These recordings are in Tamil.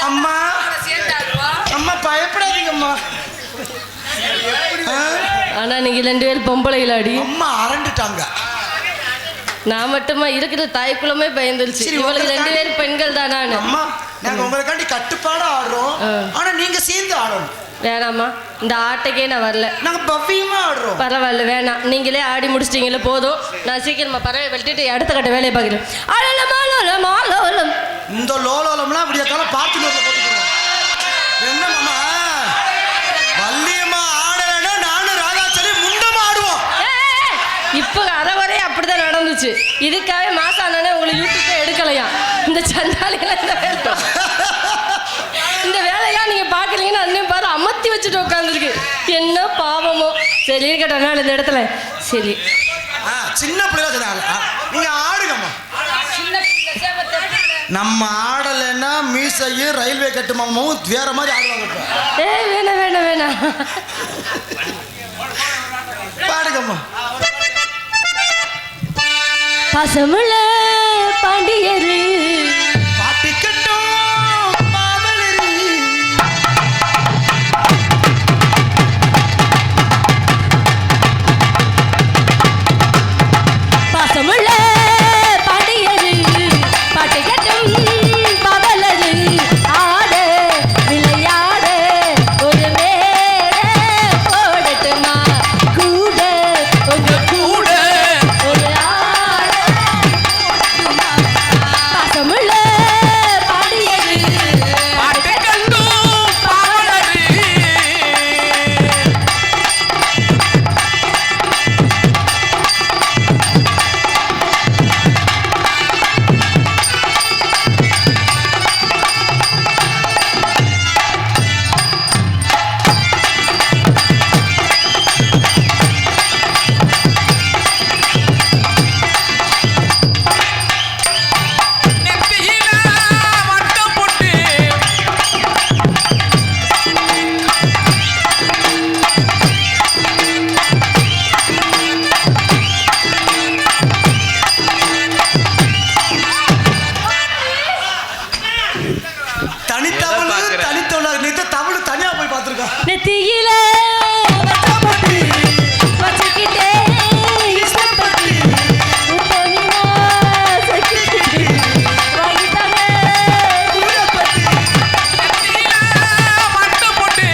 அம்மா அம்மா பயப்படாதீங்கம்மா. ஆனா நீங்க 2 பேரும் பொம்பளைகளாடி. அம்மா அரண்டுட்டாங்க. நான் மட்டுமா இருக்கிற தாய்க்குள்ளமே பயந்துருச்சு. இவளுக்கு 2 பேரும் பெண்கள் தானா? அம்மா நாங்க உங்களுக்காண்டி கட்டுப்பாடா ஆடுறோம். ஆனா நீங்க சேர்ந்து ஆடணும். வேணாம்மா, இந்த ஆட்டைக்கே நான் வரல. நாங்க பவ்யமா ஆடுறோம். பரவாயில்ல, வேணாம். நீங்களே ஆடி முடிச்சிட்டீங்களே போதும். நான் சீக்கிரமா பறவை வெட்டிட்டு அடுத்த கட்ட வேலையை பார்க்கிறேன். இந்த லோலோலம்லாம் விடிய காலம் பார்த்து போட்டுக்கிறோம். என்ன மாமா வள்ளியம்மா ஆடலைன்னா நானும் ராதாச்சலி முண்டமா ஆடுவோம். இப்போ அரைவரே அப்படிதான் நடந்துச்சு. இதுக்காகவே மாசம் ஆனானே உங்களை யூடியூப்ல எடுக்கலையா? இந்த சண்டாளிகள் இந்த வேலையெல்லாம் நீங்க பாக்கலீங்கன்னா அண்ணன் பாரு அமர்த்தி வச்சுட்டு உட்காந்துருக்கு. என்ன பாவமோ. சரி இருக்கட்டும் இந்த இடத்துல. சரி சின்ன பிள்ளைங்க நீங்க ஆடுங்கம்மா. நம்ம ஆடலைன்னா மீசையும் ரயில்வே கட்டுமாவும் வேற மாதிரி ஆடுவாங்க. வேணாம் வேணாம் வேணாம், பாடுங்கம்மா. பசமுள்ள பாண்டியரு பாட்டிக்கட்டும் பசமுள்ள பாண்டியரு பாட்டிக்கட்டும் பவலரு ஆட விளையாட ஒரு மேட போடட்டுமா கூட உங்க கூட ஒரு ஆட பசமுள்ள பாண்டியரு பாட்டிக்கட்டும் பவலரு தமிழ் தனியா போய் பார்த்துருக்கோம். நெத்தியில வச்சுக்கிட்டே இஷ்டப்பட்டு உப்பனினா சக்கிட்டு வாங்கிட்டாங்க தூரப்பட்டு மட்டை போட்டு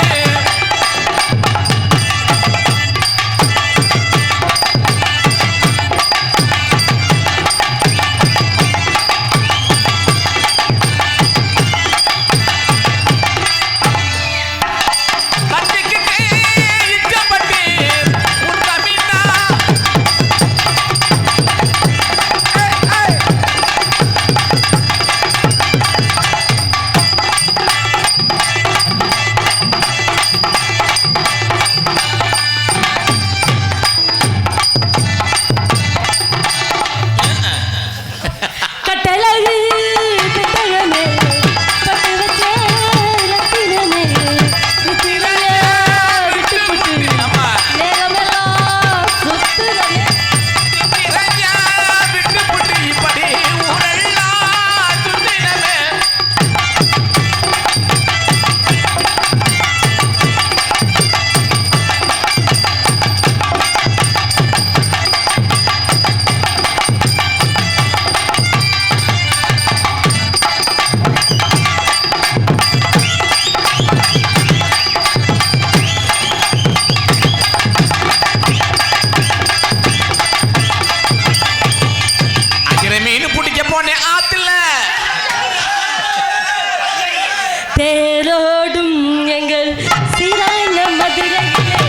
தேரோடும் எங்கள் சிறான மதுரையிலே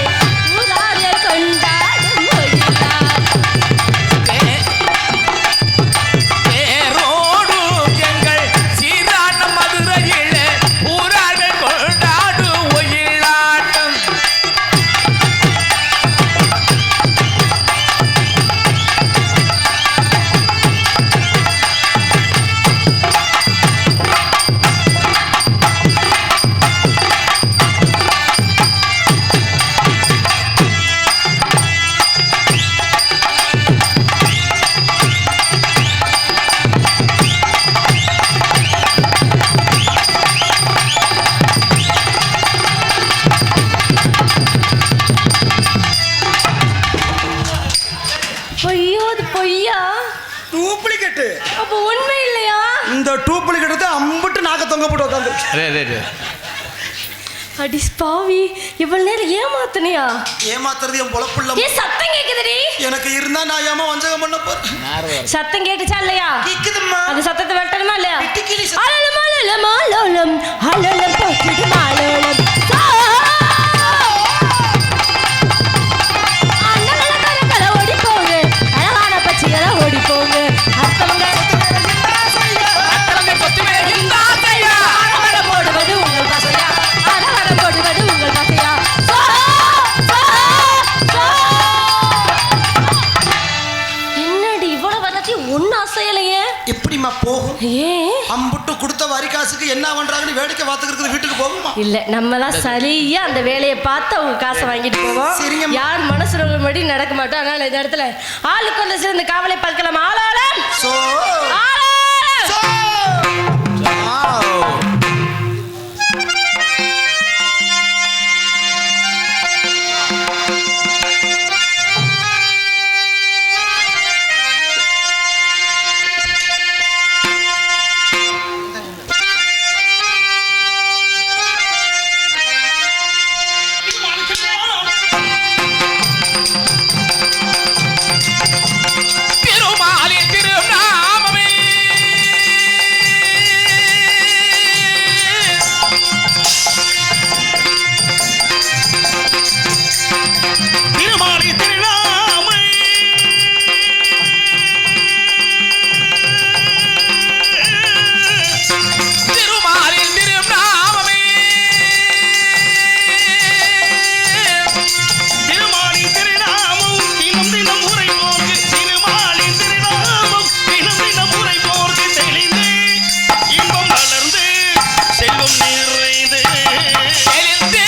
ஊராக கொண்டாடும் தேரோடும் எங்கள் சீரான மதுரையிலே ஊராக கொண்டாடும் ஒயிலாட்டம். தொங்க போட்டு உட்காந்து. அடி பாவி, இவ்வளவு நேரம் ஏமாத்தனியா? ஏமாத்துறது என் பொழப்புள்ள. ஏன் சத்தம் கேக்குதுடி? எனக்கு இருந்தா நான் ஏமா வஞ்சகம் பண்ண போறேன். சத்தம் கேட்டுச்சா இல்லையா? கேக்குதும்மா. அந்த சத்தத்தை வெட்டணுமா இல்லையா? வெட்டிக்கிளி சத்தம். அலலம் அலலம் அலலம் அலலம் போட்டுடு அலலம். அண்ணங்கள கரங்கள ஓடி போங்க, அழகான பச்சைகள ஓடி போங்க. அர்த்தவங்க அத்தலங்க கொத்து மேல இந்த ஆசையா அழகான போடுவது உங்கள் பசையா, அழகான போடுவது உங்கள் பசையா. என்னடி இவ்வளவு வரத்தி ஒன்னு அசையலையே? எப்படிமா போகும்? ஏன் அம்புட்டு கொடுத்த வரி காசுக்கு என்ன பண்றாங்கன்னு வேடிக்கை பார்த்துக்கிறது வீட்டுக்கு போகுமா? இல்ல, நம்ம தான் சரியா அந்த வேலையை பார்த்து அவங்க காசை வாங்கிட்டு போவோம். சரிங்கம்மா. யார் மனசுல படி நடக்க மாட்டோம். அதனால இந்த இடத்துல ஆளுக்கு வந்து சேர்ந்து காவலை பார்க்கலாம். ஆளாளம் சோ ஆளாளம். சோ திருமாலின் திருநாமமே திருமாலி திருநாமை திருமாலின் திருநாமமே திருமாலி திருநாமம் தினம் தினம் உரை போர்க்கு. திருமாலி திருநாமம் தினம் தினம் உரை போர்க்கு. தெளிந்து இன்பம் வளர்ந்து செல்வம் நிறைந்து தெளிந்து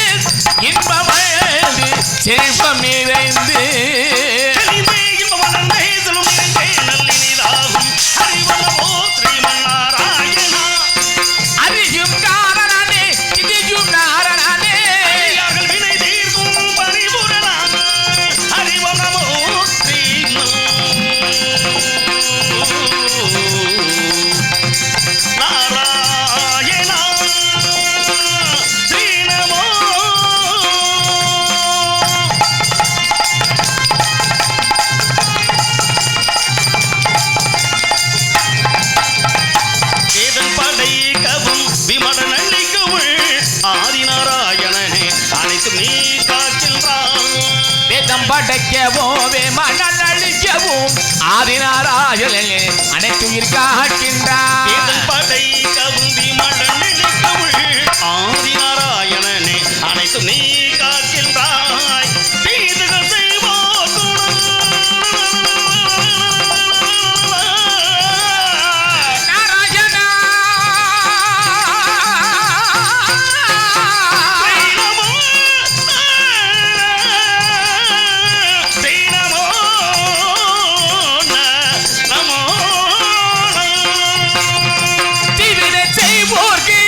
இன்பம் அழகு செல்வம் நிறைந்து தெளிந்து இன்பம் வளர்ந்து செல்வம் நிறைந்தே நல்லினிதாகும். அறிவல்லவோ ஸ்ரீமன்னாராயணா. அறியும் காரணனே இதியும் நாரணனே அடியார்கள் வினை தீர்க்கும் பரிபூரணாக. அறிவல்லவோ நாராயணா. ஸ்ரீநமோ வேதன் படைக்கவும் விமடன் அளிக்கவும் ஆதிநாராயணனே அனைத்தும் நீ காக்கின்றான். வேதம் படைக்கவோவே மணல் அழிக்கவும் ஆதிநாராயணனே அனைத்துயிர் காக்கின்றார் வேதன் படைக்கவும் விமடன் அளிக்கவும் ஆதிநாராயணனே அனைத்தும் நீ காக்கின்றாய். தீதுகள் செய்வோர் குணம் நாராயணா ஸ்ரீநமோ ஸ்ரீநமோ நமோ தீவிர செய்வோர்க்கு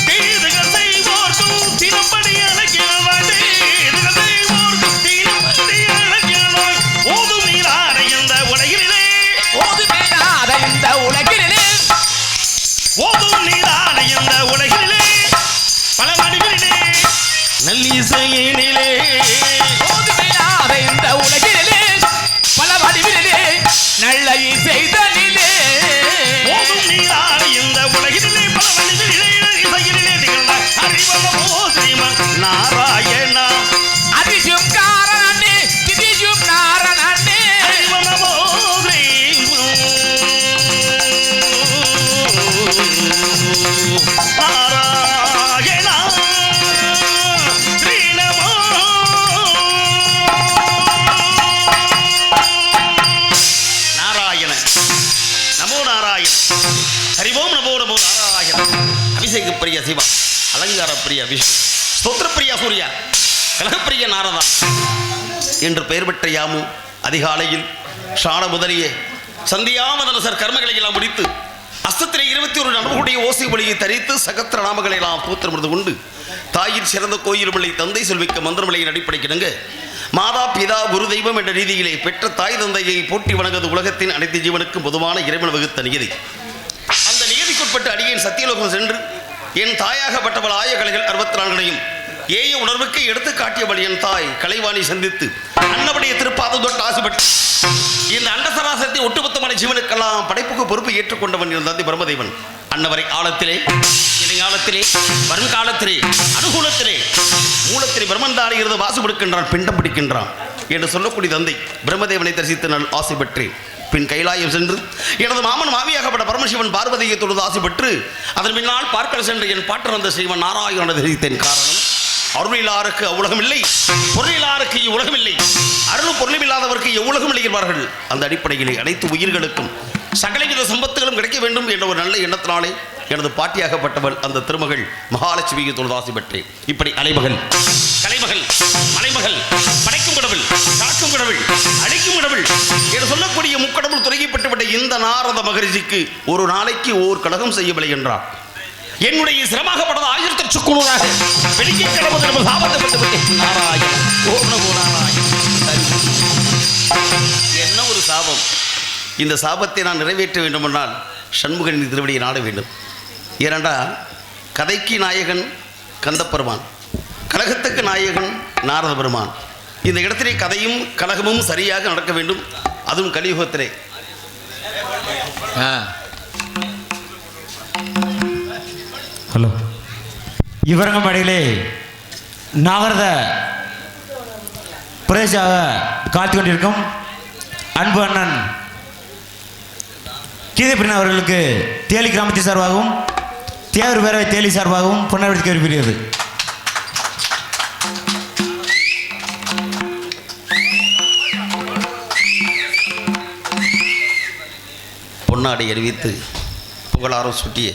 தீதுகள் செய்வோர்க்கும் தினப்படி அழைக்கிறாய். தீதுகள் செய்வோர்க்கும் தினப்படி அழைக்கிறாய். ஓதும் நீராட இந்த உலகிலே ஓதுமேனாத இந்த உலகிலே ஓதும் நீராட இந்த உலகிலே பல வடிவிலே நல்லிசையினிலே ஓதுமேனாத இந்த உலகிலே பல வடிவிலே நல்ல செய்தலிலே ஓதும் நீராட இந்த உலகிலே பல வடிவிலே இசையினிலே திகழ்ந்தாய். அறிவல்லவோ ஸ்ரீமன் நாராயணா. அதியும் காரணனே திதியும் நாரணனே அறிவல்லவோ நாராயணா. ஸ்ரீநமோ நாராயண நமோ நாராயண. ஹரிவோம் நமோ நமோ நாராயண. அபிஷேக பிரிய சிவா, அலங்கார பிரிய விஷ்ணு, ஸ்தோத்திர பிரியா சூர்யா, கலகப்பிரிய நாரதா என்று பெயர் பெற்ற யாமும் அதிகாலையில் ஷான முதலிய சந்தியாமதனசர் கர்மங்களை எல்லாம் முடித்து அஸ்தத்திலே 21 நண்பர்களுடைய ஓசை ஒளியை தரித்து சகத்திர நாமங்களை எல்லாம் பூத்திரமிருந்து கொண்டு தாயின் சிறந்த கோயில் பிள்ளை தந்தை செல்விக்க மந்திரமலையின் அடிப்படைக்கிடங்க மாதா பிதா குரு தெய்வம் என்ற ரீதியிலே பெற்ற தாய் தந்தையை போற்றி வணங்குவது உலகத்தின் அனைத்து ஜீவனுக்கும் பொதுவான இறைவன் வகுத்த நியதி. அந்த நியதிக்குட்பட்டு அடியேன் சத்தியலோகம் சென்று என் தாயாகப்பட்டவள் ஆயகலைகள் 64 ஏய உணர்வுக்கு எடுத்து காட்டியவள் என் தாய் கலைவாணி சந்தித்து அன்னபடிய திருப்பாதம் தொட்டு ஆசைப்பட்டு இந்த அண்டசராசத்தை ஒட்டுமொத்தமான ஜீவனுக்கெல்லாம் படைப்புக்கு பொறுப்பு ஏற்றுக்கொண்டவன் என் தந்தை பிரம்மதேவன். அன்னவரை ஆழத்திலே இடைக்காலத்திலே வருங்காலத்திலே அனுகூலத்திலே மூலத்திலே பிரம்மந்தாடி இருந்து வாசுபடுக்கின்றான், பிண்டம் பிடிக்கின்றான் என்று சொல்லக்கூடிய தந்தை பிரம்மதேவனை தரிசித்து நான் ஆசை பெற்றேன். பின் கைலாயம் சென்று எனது மாமன் மாமியாகப்பட்ட பரமசிவன் பார்வதியை தொழுது ஆசை பெற்று அதன் பின்னால் பார்க்க சென்று என் பாட்டர் வந்த ஸ்ரீவன் நாராயணனை தரிசித்தேன். காரணம், அருளிலாருக்கு அவ்வுலகம் இல்லை, பொருளிலாருக்கு இவ்வுலகம் இல்லை, அருளும் பொருளும் இல்லாதவருக்கு எவ்வுலகம் இல்லை என்பார்கள். அந்த அடிப்படையிலே அனைத்து உயிர்களுக்கும் சகலவித சம்பத்துகளும் கிடைக்க வேண்டும் என்ற ஒரு நல்ல எண்ணத்தினாலே எனது பாட்டியாகப்பட்டவள் அந்த திருமகள் மகாலட்சுமியை தொழுதாசி பெற்றேன். இப்படி அலைமகள், கலைமகள், மலைமகள், படைக்கும் கடவுள், காக்கும் கடவுள், அழிக்கும் கடவுள் என்று சொல்லக்கூடிய முக்கடவுள் துறையப்பட்டுவிட்ட இந்த நாரத மகரிஷிக்கு ஒரு நாளைக்கு ஓர் கழகம் செய்யவில்லை என்றார். என்னுடைய சிரமாகப்பட்டது 1000 சுக்குநூறாக வெளியே கிடப்பது நம்ம சாபத்தைப்பட்டு நாராயணன். ஓம் நமோ நாராயணன். என்ன ஒரு சாபம்! இந்த சாபத்தை நான் நிறைவேற்ற வேண்டுமென்றால் சண்முகனின் திருவடியை நாட வேண்டும். ஏனென்றா கதைக்கு நாயகன் கந்தப்பெருமான், கழகத்துக்கு நாயகன் நாரத பெருமான். இந்த இடத்திலே கதையும் கழகமும் சரியாக நடக்க வேண்டும், அதுவும் கலியுகத்திலே. ஹலோ, இவரங்கம்படியிலே நாகரத பிரதேசாக காத்து கொண்டிருக்கும் அன்பு அண்ணன் கீதைப்பிரின் அவர்களுக்கு தேலி கிராமத்தின் சார்பாகவும் தேவர் பேரவை தேலி சார்பாகவும் பொன்னாடி விரும்புகிறது. பொன்னாடை அறிவித்து புகழாரம் சுட்டிய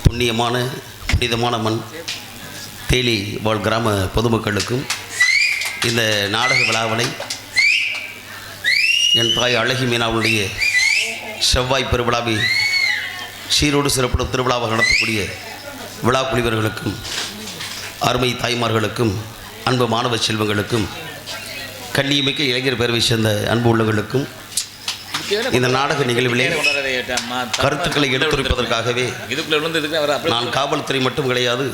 புண்ணியமான புனிதமான மண் தேலி வாழ் கிராம பொதுமக்களுக்கும் இந்த நாடக விழாவினை என் தாய் அழகி மீனாவுடைய செவ்வாய் பெருவிழாவை சீரோடு சிறப்புடன் திருவிழாவை நடத்தக்கூடிய விழா குழுவினர்களுக்கும் அருமை தாய்மார்களுக்கும் அன்பு மாணவ செல்வங்களுக்கும் கண்ணியமிக்க இளைஞர் பேரவை சேர்ந்த அன்பு உள்ளவர்களுக்கும் இந்த நாடக நிகழ்விலே கருத்துக்களை எடுத்துரைப்பதற்காகவே நான் காவல்துறை மட்டும் கிடையாது,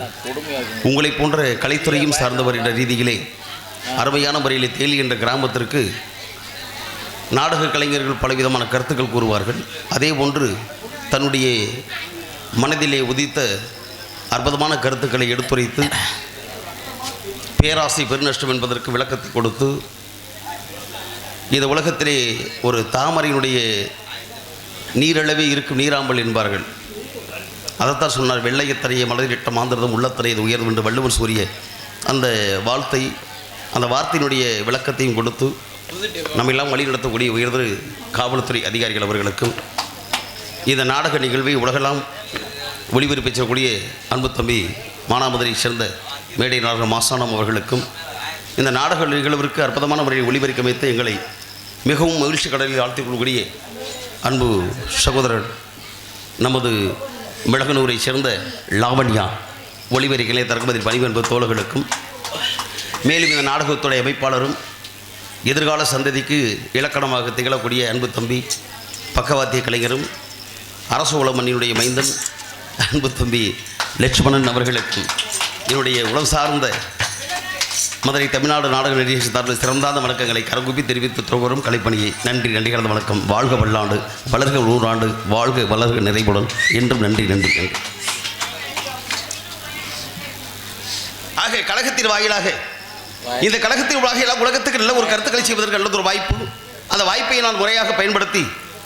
உங்களை போன்ற கலைத்துறையும் சார்ந்தவர் என்ற ரீதியிலே அருமையான முறையில் தேலி என்ற கிராமத்திற்கு நாடக கலைஞர்கள் பலவிதமான கருத்துக்கள் கூறுவார்கள். அதே போன்று தன்னுடைய மனதிலே உதித்த அற்புதமான கருத்துக்களை எடுத்துரைத்து பேராசை பெருநஷ்டம் என்பதற்கு விளக்கத்தை கொடுத்து இந்த உலகத்திலே ஒரு தாமரையினுடைய நீரளவே இருக்கும் நீராம்பல் என்பார்கள். அதைத்தான் சொன்னார், வெள்ளையத்தனையை மலரிட்ட மாந்திரதம் உள்ளத்தனையது உயர்வு என்று வள்ளுவர் சூரிய அந்த வார்த்தையினுடைய விளக்கத்தையும் கொடுத்து நம்மெல்லாம் வழி நடத்தக்கூடிய உயர்ந்த காவல்துறை அதிகாரிகள் அவர்களுக்கும் இந்த நாடக நிகழ்வை உலகெல்லாம் ஒளிபரப்பு செய்யக்கூடிய அன்பு தம்பி மானாமதுரை சேர்ந்த மேடை நாடக மாசானம் அவர்களுக்கும் இந்த நாடக நிகழ்விற்கு அற்புதமான முறையில் ஒளிபரப்பு அமைத்து எங்களை மிகவும் மகிழ்ச்சி கடலில் ஆழ்த்திக் கொள்ளக்கூடிய அன்பு சகோதரர் நமது மிளகனூரை சேர்ந்த லாவண்யா ஒளிபரப்பிலே தரக்குமதி பணிவு என்பது தோழர்களுக்கும், மேலும் இந்த நாடகத்துடைய அமைப்பாளரும் எதிர்கால சந்ததிக்கு இலக்கணமாக திகழக்கூடிய அன்பு தம்பி பக்கவாத்திய கலைஞரும் அரசு உளமண்ணினுடைய மைந்தன் அன்பு தம்பி லட்சுமணன் அவர்களுக்கும் என்னுடைய உளம் சார்ந்த மதுரை தமிழ்நாடு நாடக நிர்வாக சார்பில் சிறந்தாந்த வணக்கங்களை கரங்குப்பி தெரிவித்து துவரும் கலைப்பணியை நன்றி கலந்த வணக்கம். வாழ்க வல்லாண்டு, வளர்க 100 ஆண்டு, வாழ்க வளர்க நிறைவுடன் என்றும் நன்றி நன்றி நன்றி. ஆக கழகத்தின் வாயிலாக இந்த கழகத்தின் வாயிலாக உலகத்துக்கு நல்ல ஒரு கருத்துக்களை செய்வதற்கு நல்லது ஒரு வாய்ப்பு. அந்த வாய்ப்பை நான் முறையாக பயன்படுத்தி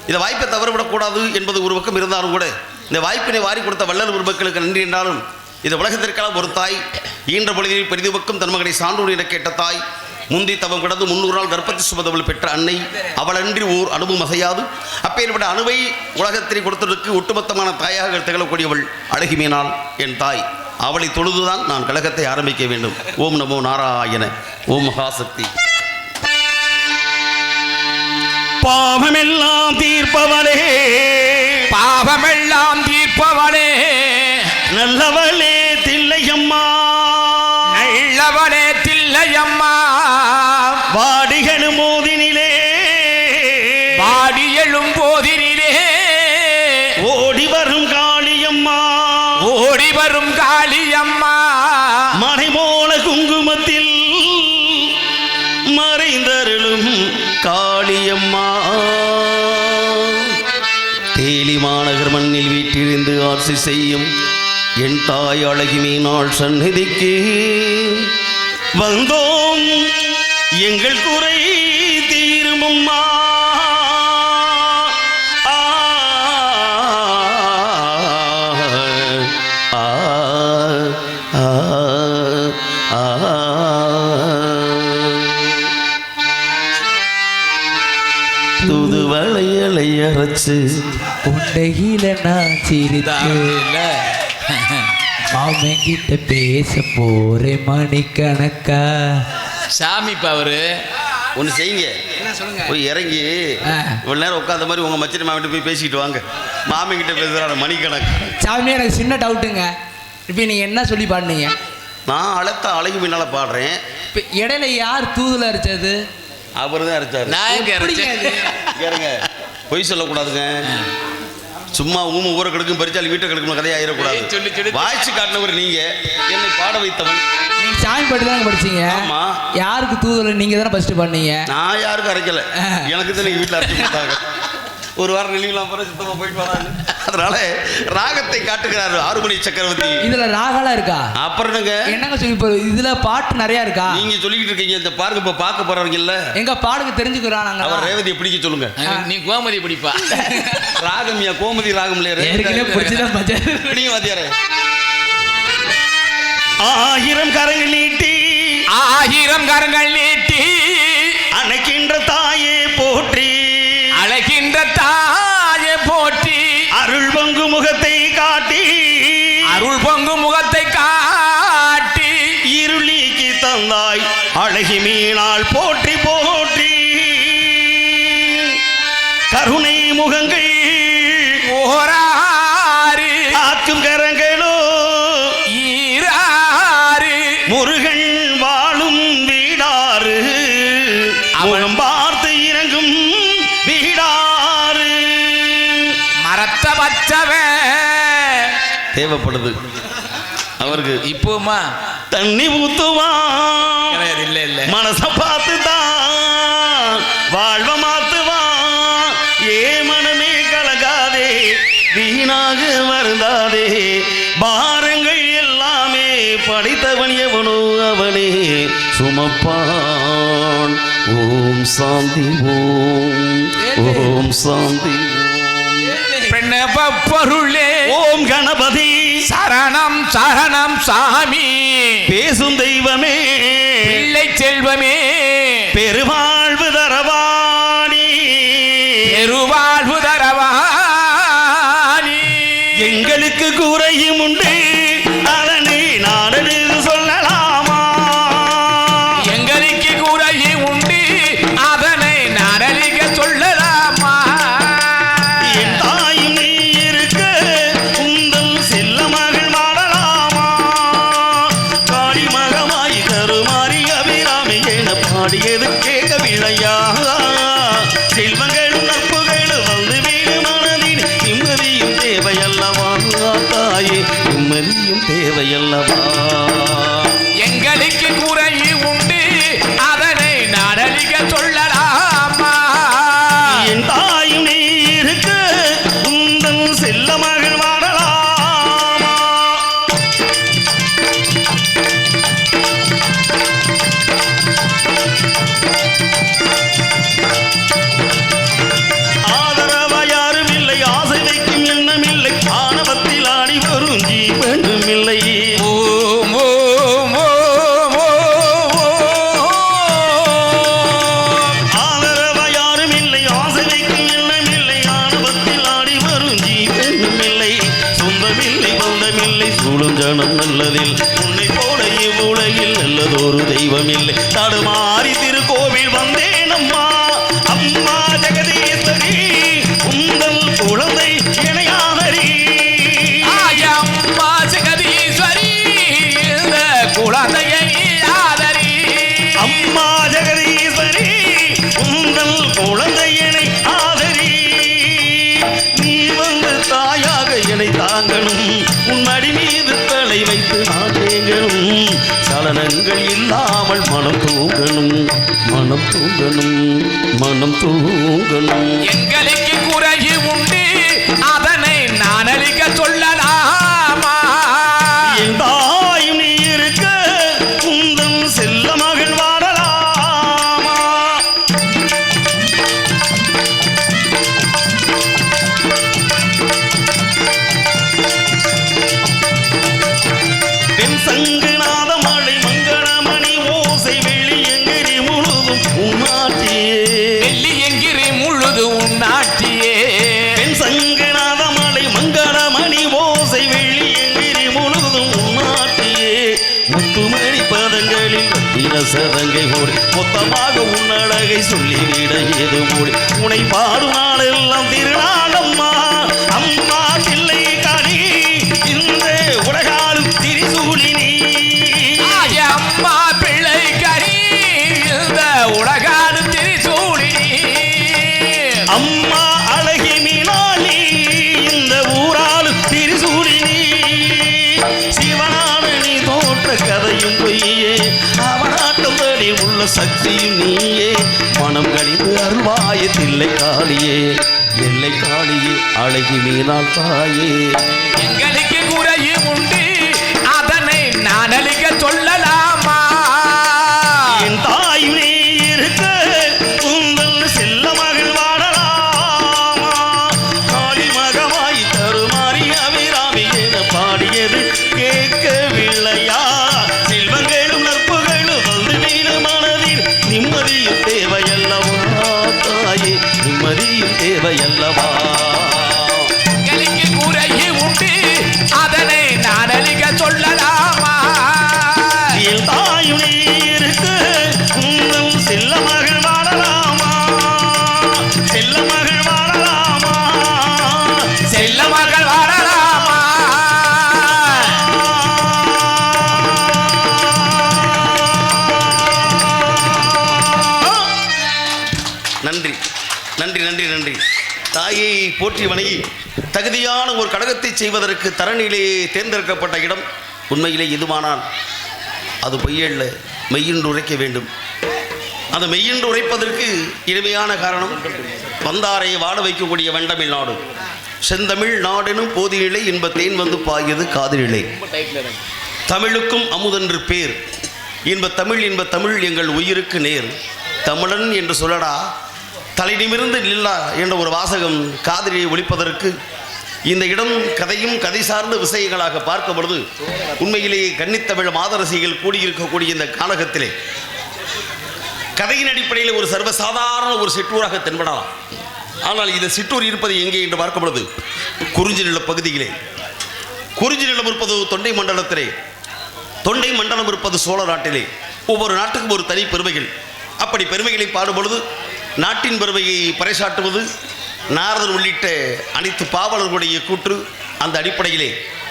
இந்த வாய்ப்பை தவறவிடக்கூடாது என்பது ஒரு பக்கம் இருந்தாலும் கூட இந்த வாய்ப்பினை வாரி கொடுத்த வள்ளல் உருமக்களுக்கு நன்றி என்றாலும் இந்த உலகத்திற்கான ஒரு தாய் ஈன்ற பொழுதில் பெரிதுபக்கம் தன் மகனை சான்றோர் என கேட்ட தாய் முந்தி தவம் கிடந்து 300 நாள் கர்ப்பத்தை சுமந்தவள் பெற்ற அன்னை அவளன்றி ஓர் அணுவும் அசையாது. அப்பேற்பட்ட அணுவை உலகத்திற்கு கொடுத்ததற்கு ஒட்டுமொத்தமான தாயாக திகழக்கூடியவள் அழகி மீனாள் என் தாய். அவளை தொழுதுதான் நான் கழகத்தை ஆரம்பிக்க வேண்டும். ஓம் நமோ நாராயண. ஓம் மகாசக்தி. பாவமெல்லாம் தீர்ப்பவளே, பாவமெல்லாம் தீர்ப்பவளே, நல்லவளே தில்லையம்மா, நல்லவளே தில்லையம்மா, வரும் காளியம்மா மனை போல குங்குமத்தில் மறைந்தருளும் காளியம்மா தேலி மாநகர் மண்ணில் வீட்டிலிருந்து ஆட்சி செய்யும் என் தாய் அழகினி நாள் சந்நிதிக்கு வந்தோம் எங்கள் குறை தீருமம்மா. தூதுவளையலை அரைச்சு உண்டையில நான் சிரித்தேன் மாமன் கிட்ட பேச போறேன் மணிக்கணக்கா. சாமி அவரு ஒன்று செய்யுங்க, என்ன சொல்லுங்க? போய் இறங்கி இவ்வளோ நேரம் உட்காந்த மாதிரி உங்கள் மச்சனி மாமிட்ட போய் பேசிக்கிட்டு வாங்க. மாமிக்கிட்ட பேசுகிறாரு மணிக்கணக்கு. சாமி எனக்கு சின்ன டவுட்டுங்க. இப்போ நீங்கள் என்ன சொல்லி பாடினீங்க? நான் அழைத்த அழகு பின்னால் பாடுறேன். இப்போ இடையில யார் தூதுல அரைச்சது? அவர் தான் அரைச்சார். நான் எங்க எப்படிங்க அது? கேளுங்க, பொய் சொல்லக்கூடாதுங்க. சும்மா ஊரை கெடுக்கும் பறிச்சாலும் வீட்டை கெடுக்கும் கதையாயிடக்கூடாது. சொல்லி வாய்ச்சி காட்டினவர் நீங்க, என்னை பாட வைத்தவன். நீங்க சாமி பாட்டு தானே படிச்சீங்க? ஆமா. யாருக்கு தூதுல நீங்க தானே ஃபர்ஸ்ட் பண்ணீங்க? நான் யாருக்கும் அரைக்கல, எனக்கு தான் நீங்க வீட்டில் அரைச்சி கொடுத்தாங்க. ஒரு வாரம் நிலையெல்லாம் போற சுத்தமா போயிட்டு வராங்க. அதனால ராகத்தை காட்டுகிறாரு ஆறுமணி சக்கரவர்த்தி. இதுல ராகலாம் இருக்கா? அப்புறம் என்னங்க சொல்லி இப்போ இதுல பாட்டு நிறைய இருக்கா? நீங்க சொல்லிக்கிட்டு இருக்கீங்க. இந்த பாருங்க, இப்ப பார்க்க போறவங்க இல்ல, எங்க பாடுக்கு தெரிஞ்சுக்கிறான். நாங்க அவர் ரேவதி பிடிக்க சொல்லுங்க. நீ கோமதி பிடிப்பா. ராகம்யா கோமதி ராகம் பிடிச்சதான் பஜார். பிடிங்க வாத்தியாரே. ஆயிரம் கரங்கள் நீட்டி, ஆயிரம் கரங்கள் நீட்டி அணைக்கின்ற தாயே போற்றி, அழைக்கின்ற தாயை போற்றி, அருள் பங்கு முகத்தை காட்டி, அருள் பொங்கு முகத்தை காட்டி, இருளிக்கு தந்தாய் அழகி மீனாள் போற்றி போற்றி, கருணை முகங்கள் ஓராறு காக்கும் கரங்களோ ஈராறு, முருகன் வாழும் வீடாறு, அவன் பார்த்து இறங்கும் வீடாறு. மரத்த பச்சவன் தேவைப்படுது அவருக்கு. இப்போமா தண்ணி ஊத்துவான், இல்ல இல்ல மனச பார்த்து தான் வாழ்வ மாத்துவான். ஏ மனமே கலங்காதே, வீணாக வருந்தாதே, பாரங்கள் எல்லாமே படைத்தவன் எவனோ அவனே சுமப்பான். ஓம் சாந்தி, ஓம் சாந்தி. பொருளே ஓம் கணபதி சரணம் சரணம் சாமி, பேசும் தெய்வமே பிள்ளை செல்வமே, பெருவாழ்வு தரவாணி, பெருவாழ்வு தரவாணி. எங்களுக்கு குறையும் உண்டு, அதனை நாடு சொல்லலாமா? எங்களுக்கு குறையும் உண்டு, அதனை நடலிக்க சொல்லலாமா? என் தாயும் நீ இருக்க உந்தல் செல்ல மகள் வாழலாமா? காளி மகமாய் கருமாறி அபிராமி என பாடியது கேட்கவில்லையா? செல்வங்களும் நட்புகளும் வந்து வீடு மனதின் நிம்மதியும் தேவையல்லவா? தாயே நிம்மதியும் தேவையல்லவா? எங்களுக்கு குறையும் உண்டு, அதனை நடலிக்க சொல்லலாமா? என் தாயும் நீ இருக்க உந்தன் செல்ல மகள் வாழலாமா? ஆதரவா யாரும் இல்லை, ஆசை வைக்கும் எண்ணம் இல்லை, ஆணவத்தில் ஆடி வரும் ஜீவனும் இல்லை. ஓம் ஓம் ஓம் ஓம் ஓம். ஆதரவா யாரும் இல்லை, ஆசை வைக்கும் எண்ணம் இல்லை, ஆணவத்தில் ஆடி வரும் ஜீவனும் இல்லை. சொந்தமில்லை பந்தமில்லை, சூழும் ஜனம் நல்லதில், உன்னை போல இவ்வுலகில் நல்லதொரு தெய்வம் இல்லை. தடுமாறி திருக்கோவில் வந்தேன் அம்மா, அம்மா ஜெகதீஸ்வரி, உந்தல் குழந்தை இணையாதரி. ஆயம்மா ஜெகதீஸ்வரி, இந்த குழந்தையை ஆதரி. அம்மா ஜெகதீஸ்வரி, உந்தல் குழந்தையினை ஆதரி. நீ வந்து தாயாக என்னை தாங்கணும், உன் மடி மீது தலை வைத்து நான் தேங்கணும், சலனங்கள் இல்லாமல் மனம் தூங்கணும், மனம் தூங்கணும், மனம் தூங்கணும். எங்களுக்கு குறைவு உண்டு, அதனை நான் அழிக்க சொல்லலாமா? என் தாயும் நீ இருக்க உந்தன் செல்ல மகள் வாழலாமா? தென் சங்குநாத மழை மங்களமணி ஓசை வெள்ளி எங்கிரி முழுதும் உன்னாட்டியே, வெள்ளி எங்கிரி முழுது உன்னாட்டியே. தென் சங்குநாத மழை மங்களமணி ஓசை வெள்ளி எங்கிரி முழுதும் உன்னாட்டியே, முத்துமணி பதங்களில் ரத்தின சதங்கை ஓடி மொத்தமாக உன்னழகை சொல்லிவிட ஏது மூடி, உனை பாடும் நாளெல்லாம் திருநாளம்மா, அம்மா பிள்ளை காணி இந்த உலகாலும் திரிசூலினி. அம்மா பிள்ளை கரி இந்த உலகாலும் திரிசூலினி. அம்மா அழகி மீனாளி இந்த ஊராலும் திரிசூலினி. சிவனான நீ தோற்ற கதையும் பொய்யே, அவனாட்டம்படி உள்ள சக்தியும் நீயே, மனம் கணிந்து அருள்வாய தில்லை காளியே, எல்லை காளியே, அழகி மீனாள் தாயே. எங்களுக்கு குறைவு உண்டு, அதனை நான் அழிக்க சொல்லலாமா? என் தாயும் நீ இருக்க உந்தன் செல்ல மகள் வாழலாமா? காளி மகமாய் தருமாறி அபிராமி என பாடியது கேட்கவில்லையா? செல்வங்களும் நற்புகளும் வந்து மீண்டும் மனதில் நிம்மதியும் தேவையல்லவா தாயே, நிம்மதியும் தேவையல்லவா? எங்களுக்கு குறைவு உண்டு, அதனை நான் அழிக்க சொல்லலாமா? என் தாயும் நீ இருக்க உந்தன் செல்ல மகள் வாழலாமா? செல்ல மகள் வாழலாமா? செல்ல மகள் வாழலாமா? நன்றி நன்றி நன்றி நன்றி. தாயை போற்றி வணங்கி தகுதியான ஒரு கடகத்தை செய்வதற்கு தரணியிலே தேர்ந்தெடுக்கப்பட்ட இடம் உண்மையிலே எதுவானால் அது பொய்யல்ல, மெய்யென்று உரைக்க வேண்டும். அந்த மெய்யென்று உரைப்பதற்கு இனிமையான காரணம், வந்தாரை வாழ வைக்கக்கூடிய வண்டமிழ் நாடு, செந்தமிழ் நாடெனும் போதினிலை இன்ப தேன் வந்து பாயது காதினிலை, தமிழுக்கும் அமுதென்று பேர், இன்ப தமிழ் எங்கள் உயிருக்கு நேர், தமிழன் என்று சொல்லடா தலை நிமிர்ந்து நில்லா என்ற ஒரு வாசகம் காதிலே ஒலிப்பதற்கு இந்த இடம் கதையும் கதை சார்ந்த விஷயங்களாக பார்க்கும் பொழுது உண்மையிலேயே கன்னித்தமிழ் மாதரசிகள் கூடியிருக்கக்கூடிய இந்த கானகத்திலே கதையின் அடிப்படையில் ஒரு சர்வசாதாரண ஒரு சிற்றூராக தென்படலாம். ஆனால் இந்த சிற்றூர் இருப்பது எங்கே என்று பார்க்கும் பொழுது குறிஞ்சி நில பகுதியிலே, குறிஞ்சி நிலம் இருப்பது தொண்டை மண்டலத்திலே, தொண்டை மண்டலம் இருப்பது சோழ நாட்டிலே. ஒவ்வொரு நாட்டுக்கும் ஒரு தனி பெருமைகள். அப்படி பெருமைகளை பாடும் பொழுது நாட்டின் பெருமையை பறைசாட்டுவது நாரதன் உள்ளிட்ட அனைத்து பாவலர்களுடைய கூற்று. அந்த அடிப்படையிலே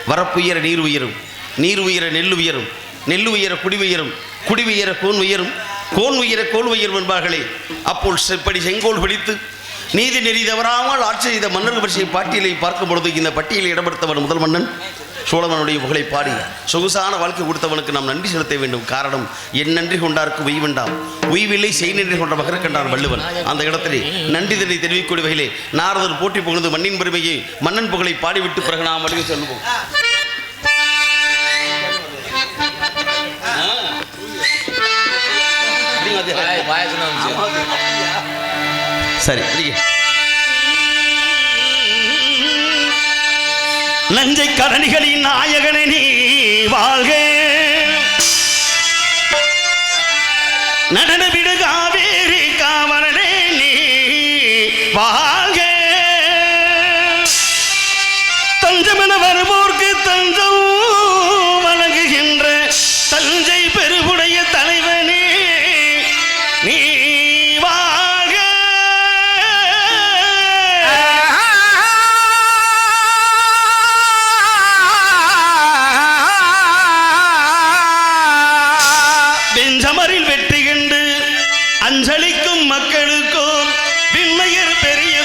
வரப்புயர நீர் உயரும், நீர் உயர நெல் உயரும், நெல் உயர குடி உயரும், குடி உயர கோன் உயரும், கோன் உயர கோல் உயரும் என்பார்களே. அப்போல் இப்படி செங்கோல் பிடித்து நீதி நெறி தவறாமல் ஆட்சி செய்த மன்னர்கள் பற்றிய பாட்டியலை பார்க்கும் பொழுது இந்த பட்டியலை இடம்பெடுத்தவன் முதல் மன்னன் சோழவனுடைய புகழை பாடி சொகுசான வாழ்க்கை கொடுத்தவனுக்கு நாம் நன்றி செலுத்த வேண்டும். காரணம், என் நன்றி கொண்டாருக்கு உய் வேண்டாம், உய்வில்லை செய் நன்றி கொண்ட மகர கண்டான் வள்ளுவன். அந்த இடத்திலே நன்றிதனை தெரிவிக்கூடிய வகையிலே நாரதர் போட்டி புகழ்ந்து மண்ணின் பெருமையை மன்னன் புகழை பாடிவிட்டு பிறகு நாம் வழியை சொல்லுவோம். சரி, நஞ்சை கடனிகளின் நாயகனே நீ வாழ்க, நடன விடு காவேரி காவலனே நீ வாழ்க, தஞ்சமென வருவோர்க்கு தஞ்சம் வழங்குகின்ற தஞ்சை பெருகுடைய தலைவனே நீ வாழ்க. வெஞ்சமரில் வெற்றி கண்டு அஞ்சலிக்கும் மக்களுக்கும் விண்மையர் பெரிய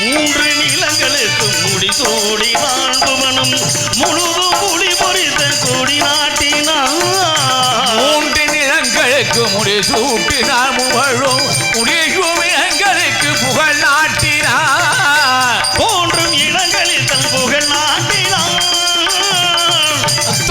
மூன்று நிலங்களுக்கு முடிசூடி வாழ்பவனும் முழுதும் முடி பொறித்த கொடி நாட்டினான். மூன்று நிலங்களுக்கு முடிசூட்டினார் முகழும் முடியும் இடங்களுக்கு புகழ் நாட்டினார். தோன்றும் இடங்களில் தன் புகழ் நாட்டினான்.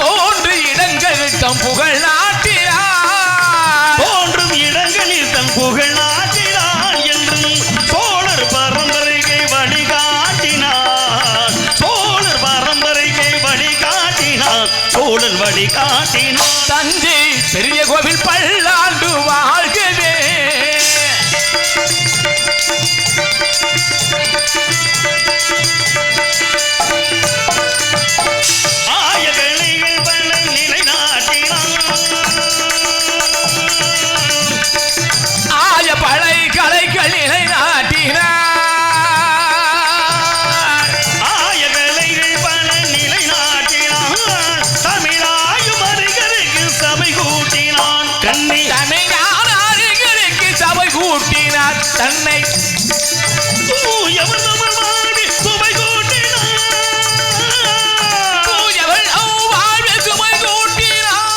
தோன்று இடங்களில் தம் புகழ் நாட்டினார். தோன்றும் இடங்களில் தன் புகழ் நாட்டினான் என்றும் சோழர் பரம்பரைக்கு வழிகாட்டினான். சோழர் பரம்பரைக்கு வழிகாட்டினான். சோழன் வழிகாட்டினான். தஞ்சை பெரிய கோவில் பல்லாண்டு வாழ்கவே. ஆய வேளைகள் பல நிலைநாட்டினான். ஆய பழை கலைகள் நிலைநாட்டினார். ஆய வேளைகள் பல நிலைநாட்டினான். தமிழாயும் அறிஞருக்கு சபை கூட்டினான். கண்ணி தமிழாருக்கு சபை கூட்டினார். தன்னை தூயவன் தமிழ் வாழ்வில் சுவை கூட்டினான். தூயவள் வாழ்வில் சுமை கூட்டினார்.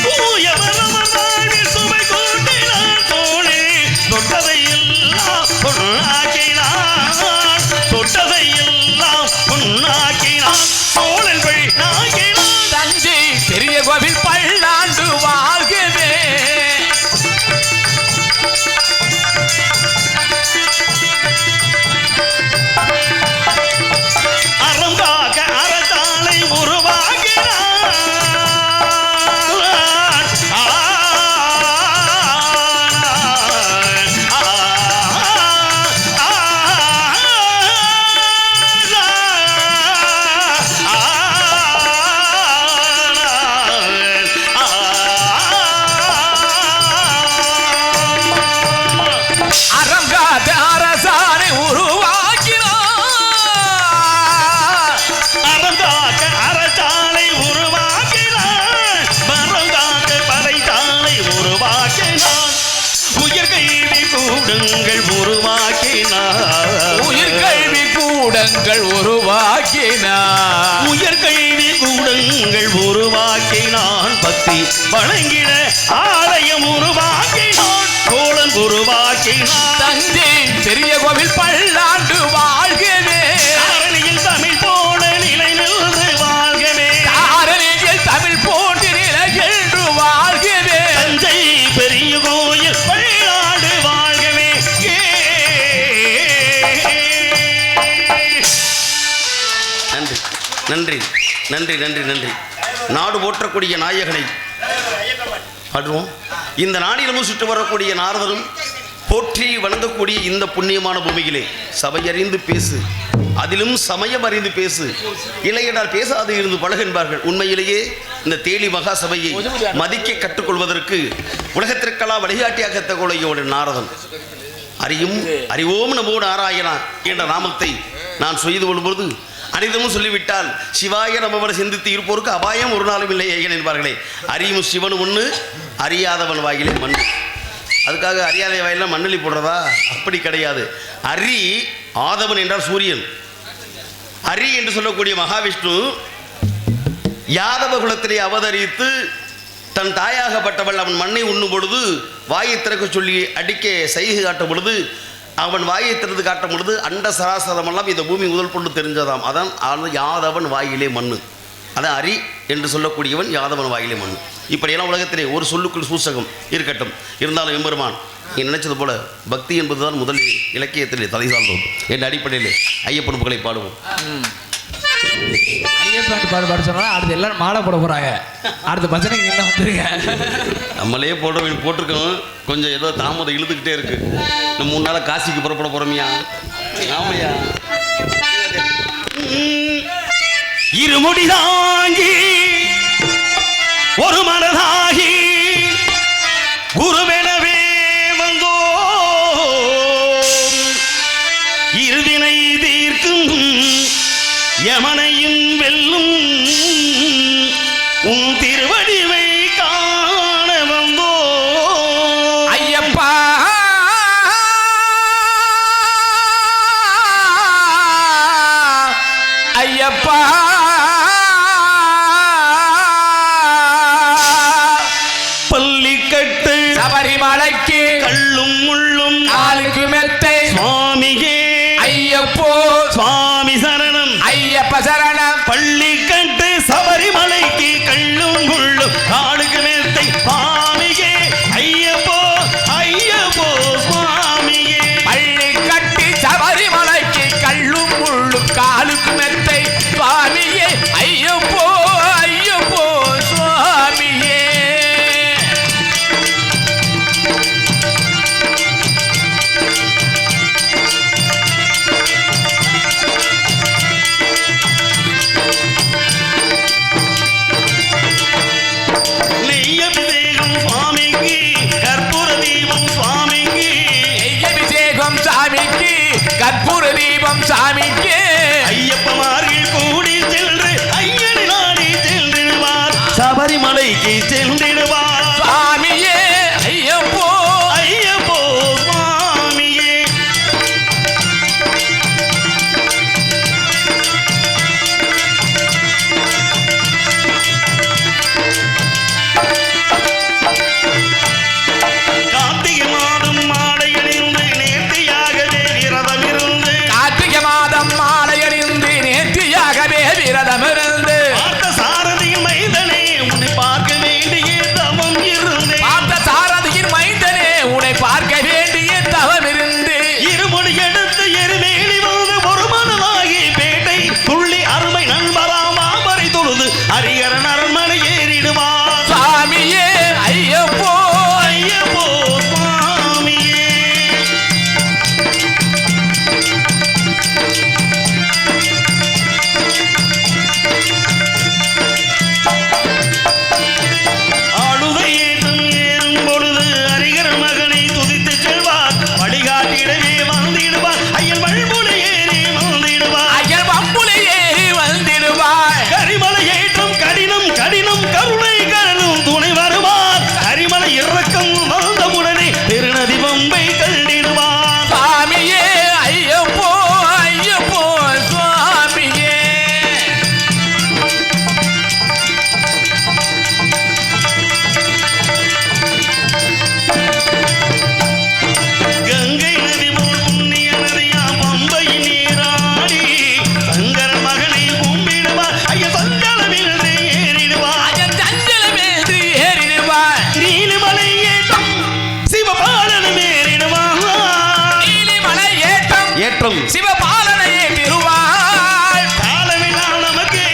தூயவன் தமிழ் வாழ்வில் சுவை கூட்டினான். தோழே தொட்டதையெல்லாம் பொன்னாக்கினான். தொட்டதையெல்லாம் பொன்னாக்கினான். தோழன் வழி நாக்கினான். தஞ்சை பெரிய கோவில் பல்லாண்டு வாழ்கவே. அறம்காக்க அறத்தாளை உருவாக்கினான். அறம் காத்த அரசாணை உருவாக்கினார். அறந்தாக்க அறத்தாளை உருவாக்கினான். மறந்தாக்க படைத்தாளை உருவாக்கினான். உயர்கல்வி கூடங்கள் உருவாக்கினான். உயிர்கல்வி கூடங்கள் உருவாக்கினார். உயர்கல்வி கூடங்கள் உருவாக்கினான். பக்தி வணங்கிட ஆலயம் உருவாக்கினான். சோழன் உருவாக்கினான். தஞ்சை பெரிய கோவில் பல்லாண்டு வாழ்கவே. காரணியில் தமிழ் போல நிலை நின்று வாழ்கவே. காரணியில் தமிழ் போன்று நிலையென்று வாழ்கவே. தஞ்சை பெரிய கோயில் பல்லாண்டு வாழ்கவே. நன்றி நன்றி நன்றி நன்றி நன்றி. நாடு போற்றக்கூடிய நாயகனை பாடுவோம். இந்த நாடிலும் சுற்றி வரக்கூடிய நாரதரும் போற்றி வணங்கக்கூடிய இந்த புண்ணியமான பூமியிலே சபையறிந்து பேசு, அதிலும் சமயம் அறிந்து பேசு, இல்லையென்றால் பேசாது இருந்து பழகென்பார்கள். உண்மையிலேயே இந்த தேலி மகா சபையை மதிக்க கற்றுக்கொள்வதற்கு உலகத்திற்கெல்லாம் வழிகாட்டியாக தகவலையோட நாரதன் அறிவோம் நமோ நாராயணா என்ற நாமத்தை நான் செய்து கொள்ளும்போது அனைத்தும் சொல்லிவிட்டால் சிவாய நமவனை சிந்தித்து இருப்போருக்கு அபாயம் ஒரு நாளும் இல்லை ஏகன் என்பார்களே. அறியும் சிவன் ஒன்று, அறியாதவன் வாயிலே மண். அதுக்காக அறியாத வாயிலாம் மண்ணலி போடுறதா? அப்படி கிடையாது. அரி ஆதவன் என்றால் சூரியன். அரி என்று சொல்லக்கூடிய மகாவிஷ்ணு யாதவ குலத்திலே அவதரித்து தன் தாயாகப்பட்டவள் அவன் மண்ணை உண்ணும் பொழுது வாயை திறக்க சொல்லி அடிக்க செய்கை காட்டும் பொழுது அவன் வாயை திறந்து காட்டும் பொழுது அண்ட சராசரமெல்லாம் இந்த பூமி முதல் கொண்டு தெரிஞ்சதாம். அதான் யாதவன் வாயிலே மண்ணு. அதான் அரி என்று சொல்லக்கூடியவன் யாதவன் வாயிலே மண்ணு. இப்படியெல்லாம் உலகத்திலே ஒரு சொல்லுக்குள் சூசகம் இருக்கட்டும். இருந்தாலும் எம்பெருமான் நீ நினைச்சது போல பக்தி என்பதுதான் முதல் இலக்கியத்திலே தலை சார்ந்தோம் என்ற அடிப்படையிலே ஐயப்பன் புகழை பாடுவோம். ஐயப்பன் பாடு சொன்னா அடுத்து எல்லாரும் மாலை போட போறாங்க. அடுத்த பஜனைக்கு என்ன வந்துருங்க. நம்மளே போட்டிருக்கோம். கொஞ்சம் ஏதோ தாமதம் இழுத்துக்கிட்டே இருக்கு. நம்ம 3 நாள் காசிக்கு புறப்பட போறோமியா? ஆமையா? இருமுடி தாங்கி ஒரு மனதாகி குருவெனவே வந்தோ இருவினை தீர்க்கும் யமனையும் வெல்லும் உன் திருவடிவை காண வந்தோ. ஐயப்பா ஐயப்பா பள்ளிக்கட்டு சபரிமலைக்கு கள்ளும் முள்ளும் காலுக்கு மெத்தை சுவாமியே ஐயப்போ சுவாமி சரணம் ஐயப்ப சரணம் பள்ளிக்கட்டு சபரிமலைக்கு கள்ளும் முள்ளும் காலுக்கு மெத்தை சுவாமியே ஐயப்போ ஐயப்போ சுவாமியே பள்ளி கட்டி சபரிமலைக்கு கள்ளும் முள்ளும் காலுக்கு மெத்தை சுவாமியே ஐயப்போ ஐயப்போ சுவாமியே நெய்யபிஷேகம் சுவாமிக்கு கற்பூர தீபம் சுவாமிக்கு அபிஷேகம் சாமிக்கு கற்பூர தீபம் சாமிக்கு ஐயப்பமார்கள் கூடி சென்று ஐயனை நாடி சென்றிடுவார் சபரிமலைக்கு சென்றிடுவார் சுவாமியே ஐயப்போ ஐயப்போ சுவாமியே கார்த்திகை மாதம் மாலையணிந்து நேர்த்தியாகவே விரதம் இருந்து கார்த்திகை மாதம் மாலையணிந்து நேர்த்தியாகவே விரதம் இருந்து பார்த்த சாரதியின் மைதனே உன்னை பார்க்க வேண்டிய தவம் இருந்து பார்த்த சாரதியின் மைந்தனே உன்னை பார்க்க வேண்டிய தவம் இருந்து இருமொழி எடுத்து எருமேலி வந்து ஒரு மனதாகி பேட்டை துள்ளி அருமை நண்பராம் மாபரை தொழுது ஹரிகரன் அரண்மனை ஏறிடுவார் சுவாமியே ஐயப்போ ஐயப்போ சுவாமியே ஆளுதை ஏற்றம் ஏறும் பொழுது ஹரிகரன் மகனை துதித்து செல்வார் வழிகாட்டிடவே வந்திடுவார் ஐயன் வழிமொழி ஏறி வந்திடுவார் ஐயன் வம்புலை ஏறி வந்திடுவாய் கரிமலை ஏற்றம் கடினம் கடினம் கருணை கடலும் துணை வருவார் கரிமலை இறக்கம் வந்தவுடனே திருநதி பம்பை கண்டிடுவார் சுவாமியே ஐயப்போ ஐயப்போ சுவாமியே கங்கை நதி போல் புண்ணிய நதியா பம்பை நீராடி சங்கர மகனை கும்பிடுவார் ஐய சஞ்சலமின்றி ஏறிடுவார் ஐயன் தஞ்சலமேற்றி ஏறிடுவாய் நீலிமலை ஏற்றம் சிவபாலனும் ஏறிடுவார் நீலிமலை ஏற்றம் ஏற்றம் சிவபாலனை ஏற்றிடுவாய் காலமெல்லாம் நமக்கு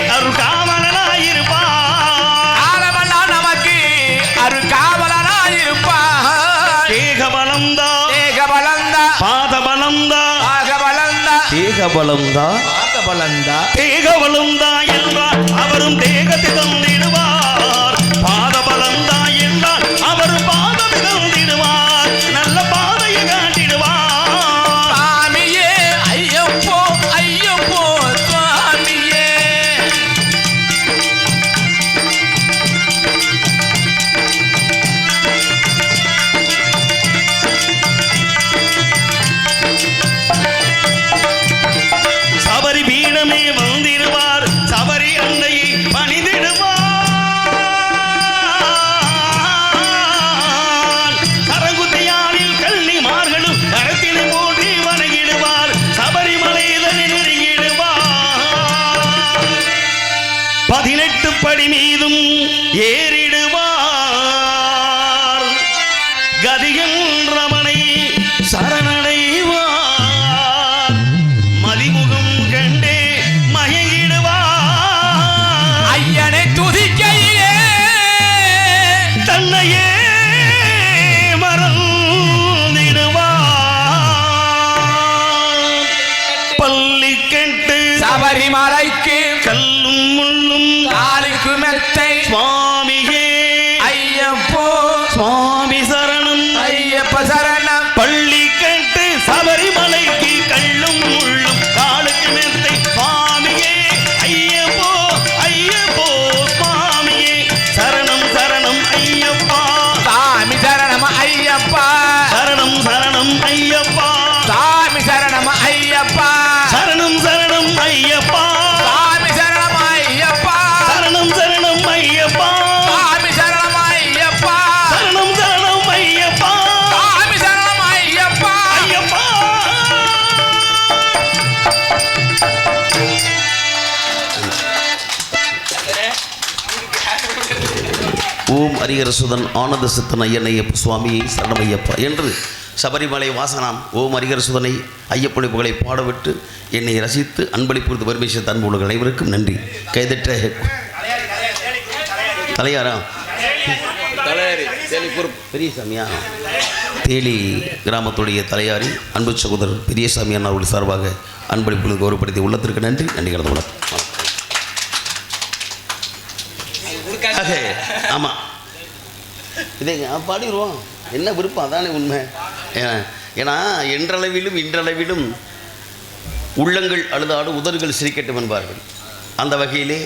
அருள் காவலனாயிருப்பார் காலமெல்லாம் நமக்கு அருகாவலனாயிருப்பாய் தேகபலம்தா தேகபலந்தா பாதபலம்தா ஆகபலந்தா தேகபலம்தா ஆகபலந்தா தேகபலம்தா என்றார் அவரும் தேகத்தை தந்திடுவார் பாதபலம்தா என்றார் அவரும் பாதத்தை தந்திடுவார் நல்ல பாதையை காட்டிடுவார் சுவாமியே ஐயப்போ ஐயப்போ சுவாமியே சபரி பீடமே வந்திடுவார் சபரி அன்னையை பணிந்திடுவார் கரங்குத்தையானில் கள்ளிமார்களும் கரத்தினை போற்றி வணங்கிடுவார் சபரிமலைதனை நெருங்கிடுவார் 18 படி மீதும் ஏறிடுவார் கதியன் ரமணை சரணடைவார் மதிமுகம் கண்டே மயங்கிடுவார் ஐயனை துதிக்கையிலே தன்னையே மறந்திடுவார் பள்ளிக்கட்டு சபரிமலைக்கு கல்லும் முள்ளும் காலுக்கு மெத்தை சுவாமியே ஐயப்போ சுவாமி சரணம் ஐயப்ப சரணம் பள்ளிக்கட்டு சபரிமலைக்கு கள்ளும் முள்ளும் காலுக்கு மெத்தை சுவாமியே ஐயப்போ ஐயப்போ சுவாமியே சரணம் சரணம் ஐயப்பா சாமி சரணம் ஐயப்பா சரணம் சரணம் ஐயப்பா சாமி சரணம் ஐயப்பா சரணம் சரணம் ஐயப்பா அரிகரசுதன் ஆனந்த சித்தன் ஐயனையப்ப சுவாமியை சரணமையப்பா என்று சபரிமலை வாசனாம் ஓம் அரிகரசுதனை ஐயப்பனை புகழை பாடவிட்டு என்னை ரசித்து அன்பளிப்பு பெருமிஷ அன்புள்ள அனைவருக்கும் நன்றி. கைதற்ற தலையாரா பெரிய சாமியா தேலி கிராமத்துடைய தலையாரி அன்பு சகோதரர் பெரியசாமி அண்ணாவுடைய சார்பாக அன்பளிப்பு கௌரவப்படுத்தி உள்ளத்திற்கு நன்றி. நன்றி கடந்த வணக்கம். ஆமாம் இதை பாடிடுவோம், என்ன விருப்பம் அதானே உண்மை. ஏன்னா என்றளவிலும் இன்றளவிலும் உள்ளங்கள் அழுதாடு உதடுகள் சிரிக்கட்டும் என்பார்கள். அந்த வகையிலே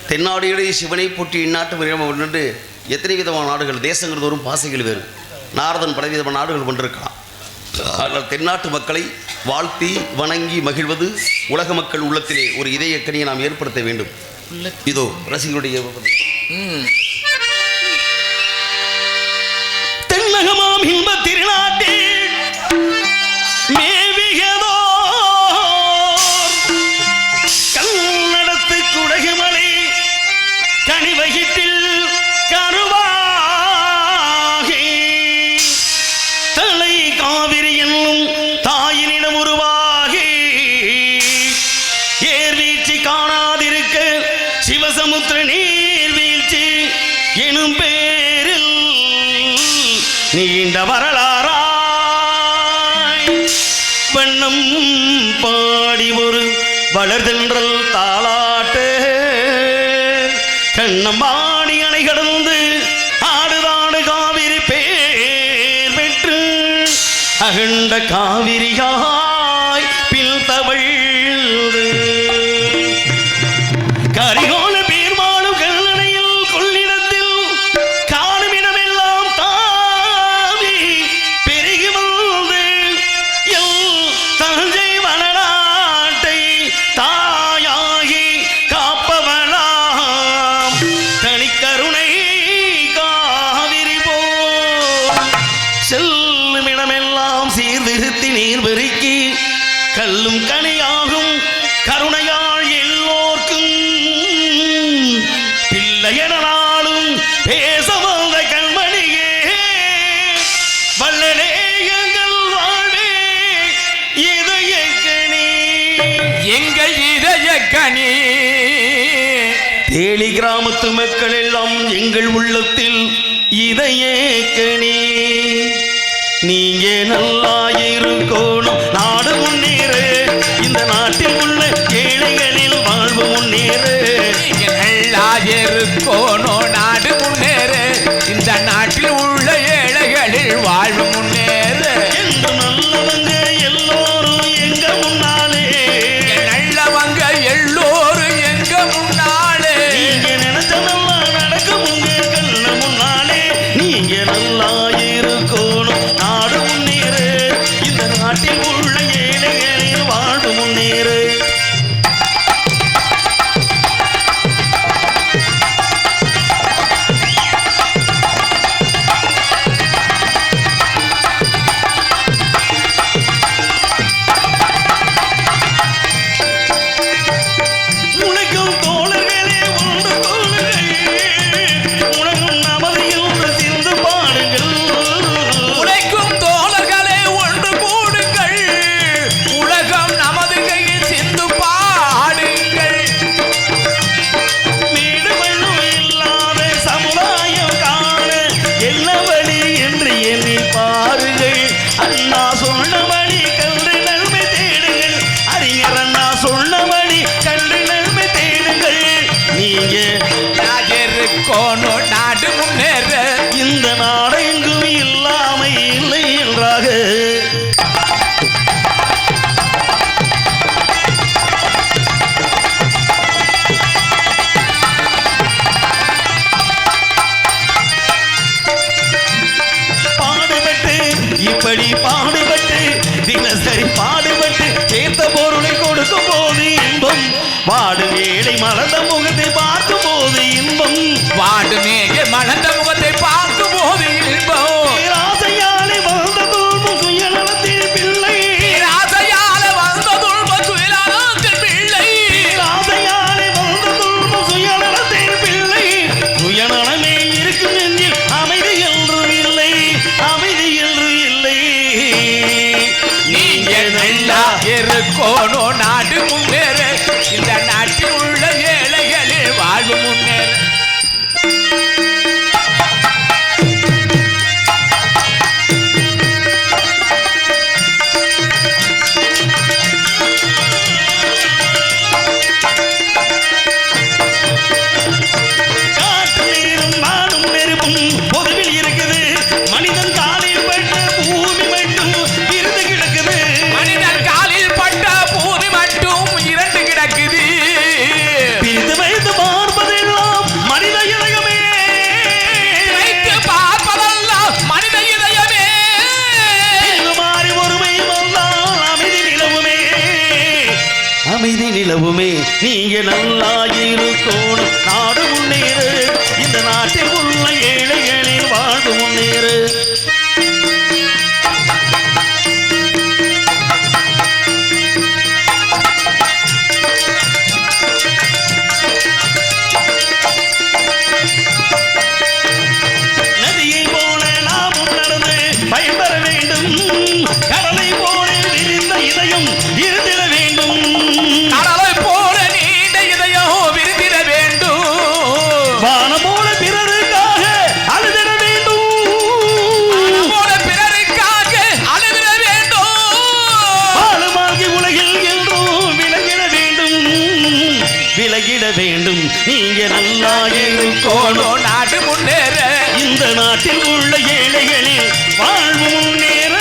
தென்னாடுடைய சிவனை போற்றி இந்நாட்டு விரைவு எத்தனை விதமான நாடுகள் தேசங்கள் தோறும் பாசைகள் வேறு நாரதன் பலவிதமான நாடுகள் கொண்டிருக்கலாம். ஆனால் தென்னாட்டு மக்களை வாழ்த்தி வணங்கி மகிழ்வது உலக மக்கள் உள்ளத்திலே ஒரு இதயக்கனியை நாம் ஏற்படுத்த வேண்டும். இதோ ரசிகர்களுடைய தென்னகமாம் இன்ப திருநாட்டில் மேவியதோ கல்நடத்து குடகுமலை கனிவகிட்டில் கருவாகி தலை காவிரி என்னும் தாயினிடம் உருவாகி ஏர்வீழ்ச்சி காணாதிருக்க சிவசமுத்திர நீர்வீழ்ச்சி எனும் பேரில் நீண்ட வரலாறாய் வண்ணம் பாடி ஒரு வளர்தென்றல் தாளாட்டு கண்ணம்பாடி அணை கடந்து ஆடுதாடு காவிரி பேர் பெற்று அகண்ட காவிரியாய் பில் தவழ்ந்து கரிகோல பேர்மானும் கல்லணையில் கொள்ளிடத்தில் காணுமிடமெல்லாம் தாவி பெருகி வந்து தஞ்சை வளநாட்டை தாயாகி காப்பவளாம் தனிக்கருணை காவிரி போல் செல்லுமிடமெல்லாம் சீர்திருத்தி நீர் பெருக்கி கல்லும் கனியாகும் கருணையாள் எல்லோர்க்கும் பிள்ளையனாலும் பேச வந்த கண்மணியே வல்லலே எங்கள் வாழ்வே இதயக்கனி எங்கள் இதயக்கனி தேலி கிராமத்து மக்கள் எல்லாம் எங்கள் உள்ளத்தில் இதயக்கனி. நீங்க நல்லா இருக்கணும் நாடு முன்னேறு இந்த நாட்டில் உள்ள ஏழைகளில் வாழ்வு முன்னேறு. நல்லா இருக்கணும் நாடு முன்னேறு இந்த நாட்டில் உள்ள ஏழைகளில் வாழ்வு முன்னேறு. என்று நல்லவங்க எல்லோரும் எங்க முன்னாலே நல்லவங்க எல்லோரும் எங்க முன்னாலே நீங்க நினைச்சதெல்லாம் நடக்கும் உங்க கண்ண முன்னாலே. நீங்க நல்லா இருக்கணும் நாடு முன்னேறு இந்த நாட்டில் உள்ள ஏழைகளில் வாழ்வு முன்னேறு. உனக்கும் தோழர்களே உண்டு தோழர்கள் உனக்கும் நமது என்று சிந்து பாடுங்கள். உழைக்கும் தோழர்களே ஒன்று கூடுங்கள் உலகம் நமது கையில் சிந்து பாடுங்கள். வீடு மண்ணும் இல்லாத சமுதாயம் காண என்ன வழி என்று எண்ணி பாருங்கள். அண்ணா சொன்னபடி கல்வி நன்மை தேடுங்கள். அறிஞர் அண்ணா சொன்னபடி கல்வி நன்மை தேடுங்கள். நீங்க இருக்கணும் நாடு முன்னேற இந்த நாடு எங்கும் இல்லாமை இல்லை என்றாக பாடுபட்டு இப்படி பாடுபட்டு தினசரி பாடுபட்டு சேர்த்த பொருளை கொடுக்கும் போது இன்பம் வாடு வேலை மலர்ந்த முகத்தை பார்க்கும் போது இன்பம் வாடு மேக மலர்ந்த முகத்தை பார்க்கும் போது இன்பம். ராசையாலே வந்த தூர்மும் சுயநலத்தின் பிள்ளை ராசையால வந்த துன்பம் சுயநலத்தின் பிள்ளை ராசையாலே வந்த தூர்மும் சுயநலத்தின் பிள்ளை சுயநலமே இருக்கும் இருக்கணும் நாடு முன்னேற இந்த நாட்டில் உள்ள ஏழைகளில் வாழ்வு முன்னேற நிலவுமே நீங்க நல்லா இருக்கணும் நாடு முன்னேறு இந்த நாட்டில் உள்ள ஏழைகளில் வாழ்வு முன்னேறு நதியை போல நாமும் நடந்து பயன்பெற வேண்டும் கடலை போல விரிந்த இதயம் இருந்திட வேண்டும் வேண்டும் நீங்க நல்லா இருக்கணும் நாடு முன்னேற இந்த நாட்டில் உள்ள ஏழைகளில் வாழ்வு முன்னேற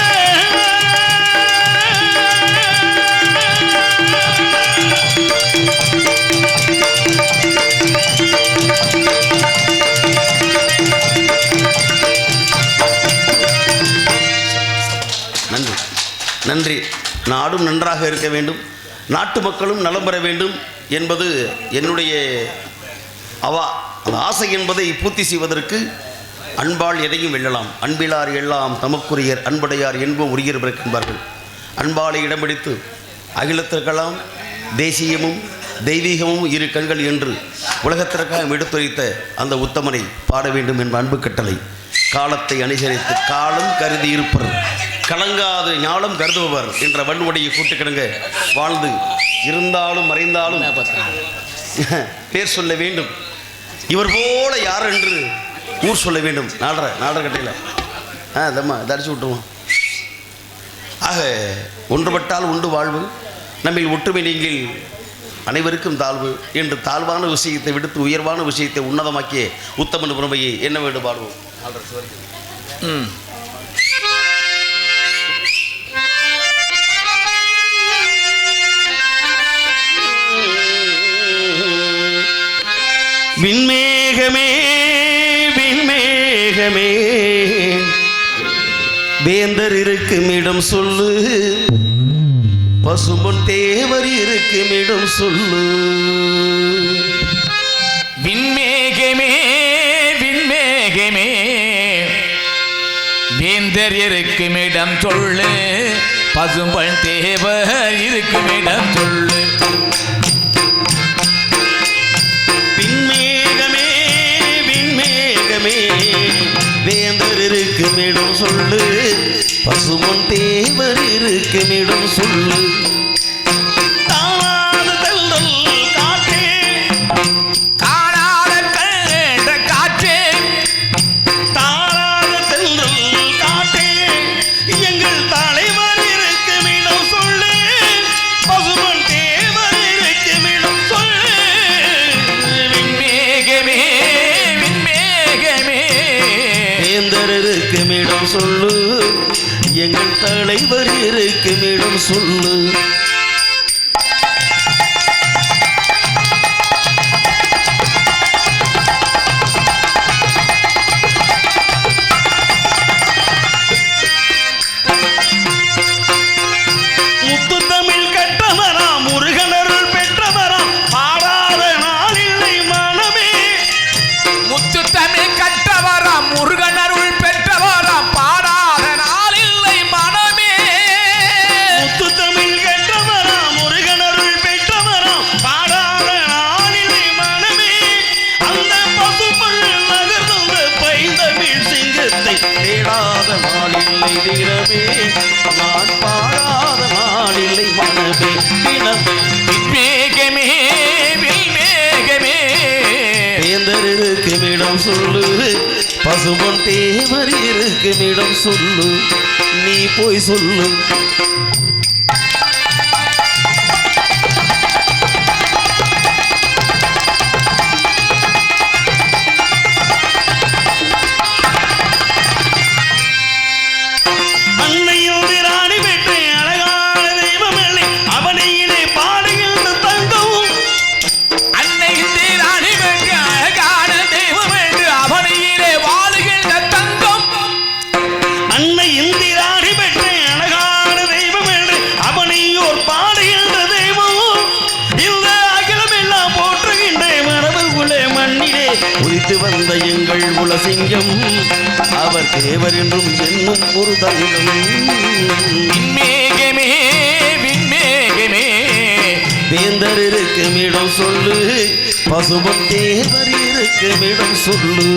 நன்றி நன்றி நாடும் நன்றாக இருக்க வேண்டும் நாட்டு மக்களும் நலம் பெற வேண்டும் என்பது என்னுடைய அந்த ஆசை என்பதை பூர்த்தி செய்வதற்கு அன்பால் எதையும் வெல்லலாம் அன்பிலார் எல்லாம் தமக்குரியர் அன்புடையார் என்போம் உரியர் பிறக்கின்றார்கள் அன்பாலை இடம் பிடித்து அகிலத்திற்கெல்லாம் தேசியமும் தெய்வீகமும் இரு கண்கள் என்று உலகத்திற்காக எடுத்துரைத்த அந்த உத்தமனை பாட வேண்டும் என்ற அன்பு கட்டளை காலத்தை அனுசரித்து காலம் கருதி இருப்பர் கலங்காது ஞானம் கருதுபவர் என்ற வன்முறையை கூட்டுக்கிடங்க வாழ்ந்து இருந்தாலும் மறைந்தாலும் பேர் சொல்ல வேண்டும் இவர் போல யார் என்று ஊர் சொல்ல வேண்டும் நாலரை கட்டையில் தம்மா தரிச்சு விட்டுருவோம் ஆக ஒன்றுபட்டால் உண்டு வாழ்வு நம்மில் ஒற்றுமை நீங்கள் அனைவருக்கும் தாழ்வு என்று தாழ்வான விஷயத்தை விடுத்து உயர்வான விஷயத்தை உன்னதமாக்கிய உத்தமன் பெருமையை என்ன வேண்டும் பாடுவோம் விண்மேகமே விண்மேகமே வேந்தர் இருக்கும் இடம் சொல்லு பசும்பொன் தேவர் இருக்கும் இடம் சொல்லு விண்மேகமே விண்மேகமே வேந்தர் இருக்கும் இடம் சொல்லு பசும்பொன் தேவர் இருக்கும் இடம் சொல்லு வேந்தர் இருக்கும் இடம் சொல்லு பசுமன் தேவர் இருக்கும் இடம் சொல்லு தானாத தென்றல் காற்றே காணாத கண்ட காற்றே தானாத தென்றல் காற்றே எங்கள் தலைவர் இருக்கும் இடம் சொல்லு பசுமன் தேவர் இருக்கும் இடம் சொல்லு விண்மேகமே விண்மேகமே வேந்தர் இருக்கும் இடம் சொல்லு எங்கள் தலைவர் இருக்கும் இடம் சொல்லு முத்து தமிழ் கட்டவரா முருகனருள் பெற்றவரா பாடாத நாளில்லை மனமே முத்து தமிழ் கட்டவரா முருகனருள் பெற்றவரா பாடாத நாளில்லை மனமே முத்து தமிழ் கட்ட பசும்பொன் தேவர் இருக்கும் இடம் சொல்லு, நீ போய் சொல்லு. வந்த எங்கள் குலசிங்கம் அவர் தேவர் என்றும் என்னும் ஒரு தங்கம். விண்மேகமே விண்மேகமே வேந்தர் இருக்கும் இடம் சொல்லு, பசும்பொன் தேவர் இருக்கும் இடம் சொல்லு.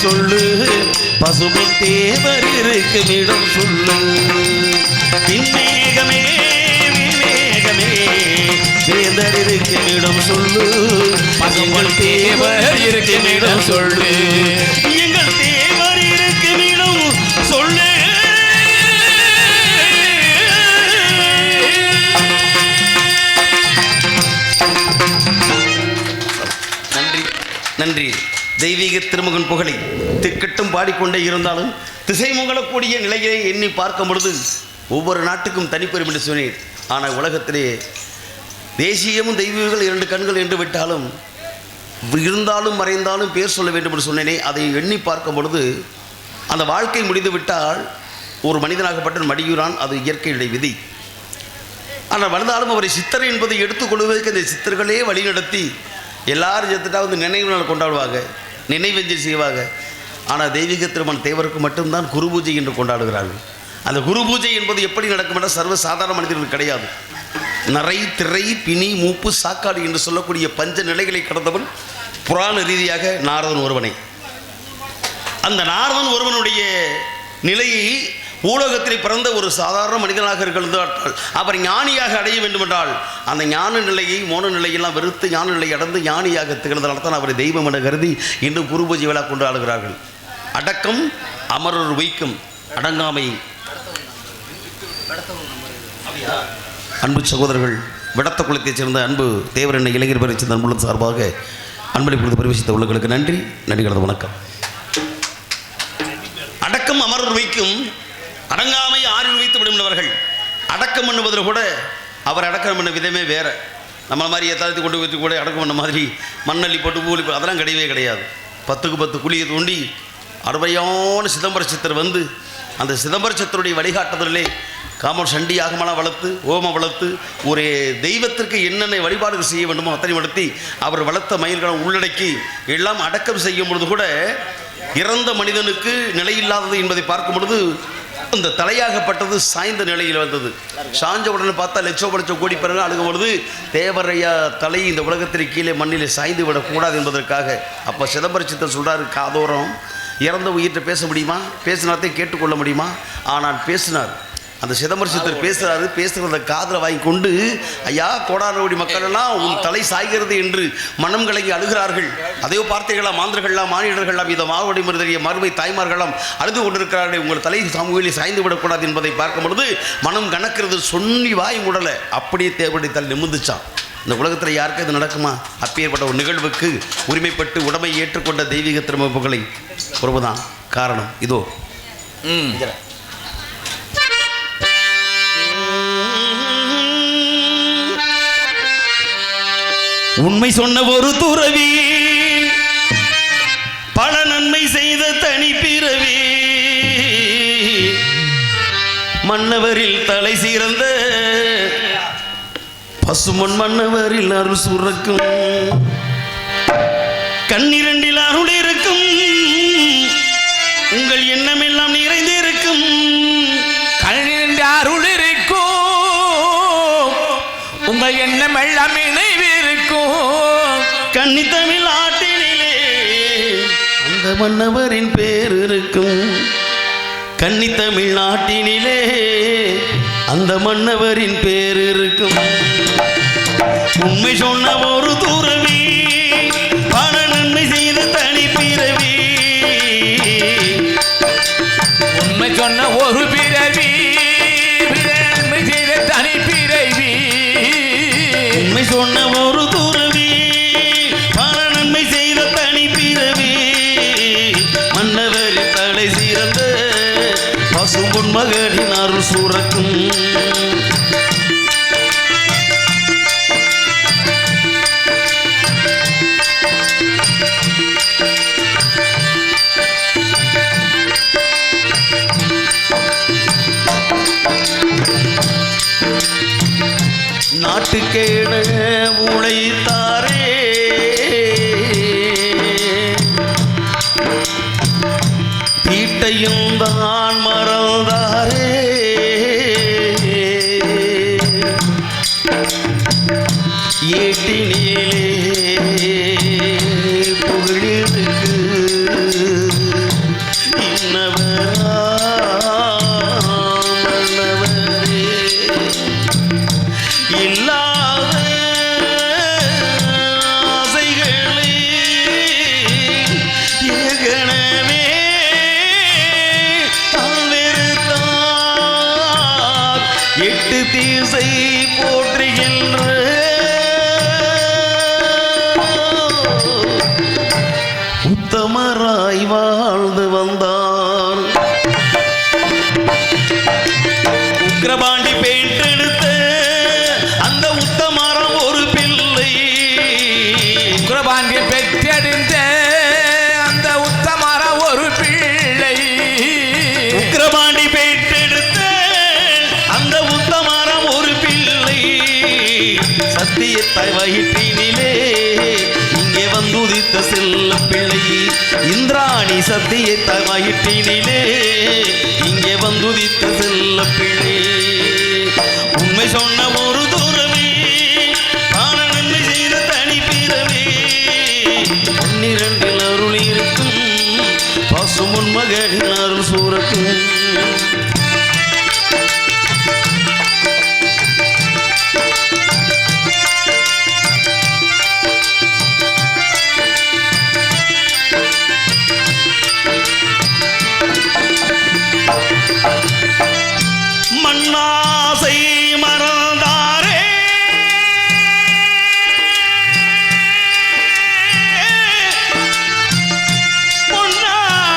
சொல்லு, பசும்பொன் தேவர் இருக்கும் இடம் சொல்லு. விண்மேகமே விண்மேகமே வேந்தர் இருக்கும் இடம் சொல்லு, பசும்பொன் தேவர் இருக்கும் இடம் சொல்லு. எங்கள் தேவர் இருக்கும் இடம் சொல்லு. நன்றி நன்றி. தெய்வீக திருமகன் புகழை திக்கட்டும் பாடிக்கொண்டே இருந்தாலும் திசை முகழக்கூடிய நிலையை எண்ணி பார்க்கும் பொழுது ஒவ்வொரு நாட்டுக்கும் தனிப்பெரும் என்று சொன்னேன். ஆனால் உலகத்திலே தேசியமும் தெய்வீகங்கள் இரண்டு கண்கள் என்று விட்டாலும் இருந்தாலும் மறைந்தாலும் பேர் சொல்ல வேண்டும் என்று சொன்னேனே, அதை எண்ணி பார்க்கும் பொழுது அந்த வாழ்க்கை முடிந்து விட்டால் ஒரு மனிதனாகப்பட்ட மடியூரான், அது இயற்கையுடைய விதி. ஆனால் வந்தாலும் அவரை சித்தர் என்பதை எடுத்துக்கொள்வதற்கு இந்த சித்தர்களே வழி நடத்தி எல்லாரும் சேர்த்துட்டா வந்து நினைவு நாள் கொண்டாடுவாங்க, நினைவஞ்சலி செய்வாங்க. ஆனால் தெய்வீக திருமண தேவருக்கு மட்டும்தான் குரு பூஜை என்று கொண்டாடுகிறார்கள். அந்த குரு பூஜை என்பது எப்படி நடக்கும் என்றால் சர்வ சாதாரண மனிதர்கள் கிடையாது. நரை திரை பிணி மூப்பு சாக்காடு என்று சொல்லக்கூடிய பஞ்ச நிலைகளை கடந்தவன் புராண ரீதியாக நாரதன் ஒருவனை. அந்த நாரதன் ஒருவனுடைய நிலையை ஊடகத்தில் பிறந்த ஒரு சாதாரண மனிதனாக இருந்தால் அவர் ஞானியாக அடைய வேண்டுமென்றால் அந்த ஞான நிலையை மோன நிலையெல்லாம் வெறுத்து ஞான நிலையை அடைந்து ஞானியாக திகழ்ந்ததால் தான் அவரை தெய்வம் என கருதி இன்றும் குரு பூஜை விழா கொண்டாடுகிறார்கள். அடக்கம் அமரர் வைக்கும் அடங்காமை. அன்பு சகோதரர்கள், விடத்த குலத்தைச் சேர்ந்த அன்பு தேவர் என்ற இளைஞர் பெயரை சேர்ந்த அன்புள்ள சார்பாக அன்பளை பொழுது பிரவேசித்த உள்ளங்களுக்கு நன்றி நன்றி கலந்த வணக்கம். அடக்கம் அமரர் வைக்கும் அடங்காமை ஆறில் வைத்து விடுகிறவர்கள். அடக்கம் பண்ணுவதில் கூட அவர் அடக்கம் பண்ண விதமே வேறு. நம்மளை மாதிரி எத்தாத்தி கொண்டு வச்சு கூட அடக்கம் பண்ண மாதிரி மண்ணள்ளி போட்டு பூலி அதெல்லாம் கிடையவே கிடையாது. 10க்கு 10 குழியை தோண்டி அருமையான சிதம்பர சித்தர் வந்து அந்த சிதம்பர சித்தருடைய வழிகாட்டுதலே காமன் சண்டி யாகமெல்லாம் வளர்த்து ஓமம் வளர்த்து ஒரு தெய்வத்திற்கு என்னென்ன வழிபாடுகள் செய்ய வேண்டுமோ அத்தனை நடத்தி அவர் வளர்த்த மயில்களை உள்ளடக்கி எல்லாம் அடக்கம் செய்யும் பொழுது கூட இறந்த மனிதனுக்கு நிலையில்லாதது என்பதை பார்க்கும் பொழுது இந்த தலையாகப்பட்டது சாய்ந்த நிலையில் வந்தது. சாஞ்ச உடனே பார்த்தா லட்சம் கோடி பிறகு அழுகும் பொழுது தேவரையா தலை இந்த உலகத்தில் கீழே மண்ணிலே சாய்ந்து விடக்கூடாது என்பதற்காக அப்போ சிதம்பர சித்தர் சொல்கிறார், காதோரம் இறந்த உயிர்கிட்ட பேச முடியுமா, பேசினார்த்தையும் கேட்டுக்கொள்ள முடியுமா? ஆனால் பேசினார். அந்த சிதம்பர சித்தர் பேசுகிறாரு. பேசுகிறத காதில் வாங்கி கொண்டு ஐயா கோடானோடி மக்கள் எல்லாம் உன் தலை சாய்கிறது என்று மனம் கலங்கி அழுகிறார்கள். அதையோ பார்த்தீர்களா, மாந்திரர்கள்லாம் மானிடர்கள்லாம் இந்த மாவடி மருதறிய மறுமை தாய்மார்கள்லாம் அழுது கொண்டிருக்கிறார்கள். உங்கள் தலை சமூகத்தில் சாய்ந்து விடக்கூடாது என்பதை பார்க்கும் பொழுது மனம் கணக்கிறது. சொன்னி வாய் முடலை அப்படியே தேவடி தலை நிமிந்துச்சான். இந்த உலகத்தில் யாருக்கும் இது நடக்குமா? அப்பேற்பட்ட ஒரு நிகழ்வுக்கு உரிமைப்பட்டு உடமை ஏற்றுக்கொண்ட தெய்வீக திருமப்புகளை ஒருவதான் காரணம். இதோ ம். உண்மை சொன்ன ஒரு துறவி பல நன்மை செய்த தனி பிறவி மன்னவரில் தலை சிறந்த பசுமன் மன்னவரில் அருள் சுரக்கும் கண்ணிரண்டில் அருள் இருக்கும் உங்கள் எண்ணமெல்லாம் நிறைந்திருக்கும் கண்ணிரண்டு அருள் இருக்கும் உங்கள் எண்ணம் எல்லாம் நினைவிருக்கும் கன்னித்தமிழ் ஆட்டினிலே அந்த மன்னவரின் பேர் இருக்கும் கன்னித்தமிழ் நாட்டினிலே அந்த மன்னவரின் பேர் இருக்கும் உண்மை சொன்ன ஒரு துறவி பல நன்மை செய்த தனி பிறவி உண்மை சொன்ன ஒரு பிறவி நன்மை செய்த தனி பிறவி உண்மை சொன்ன ஒரு துறவி பல நன்மை செய்த தனி பிறவி மன்னவரின் தலை சிறந்த பசும்பொன் மகனின் அருள் சுரக்கும் நாட்டுக்கேட உழைத்தாரே வீட்டையும் தான் மறந்தாரே ஏட்டினிலே புகழிருக்கு இன்னவரே இல்லாத ஆசைகளை ஏகனவே தான் வெறுத்தார் எட்டு தீசை போற்றுகின்ற உத்தமராய் வாழ்ந்து வந்தார் உக்கிரபாண்டி பேட்டெடுத்த அந்த உத்தமரம் ஒரு பிள்ளை உக்கிரபாண்டிய பெற்றெடுத்த அந்த உத்தமர ஒரு பிள்ளை உக்கிரபாண்டி பேட்டெடுத்த அந்த உத்தமரம் ஒரு பிள்ளை சத்தியத்தாய் வயிற்றினிலே இங்கே வந்துதித்த செல்ல பிள்ளை இந்திராணி சத்தியத்தாய் வயிற்றினிலே இங்கே வந்துதித்த செல்ல பிள்ளை உண்மை சொன்ன ஒரு துறவி பல நன்மை செய்த தனி பிறவி பன்னிரண்டில் அருள் இருக்கும் பசுமுன் மகனின் அருள் சூரக்கும் மண்ணாசை மறந்தாரே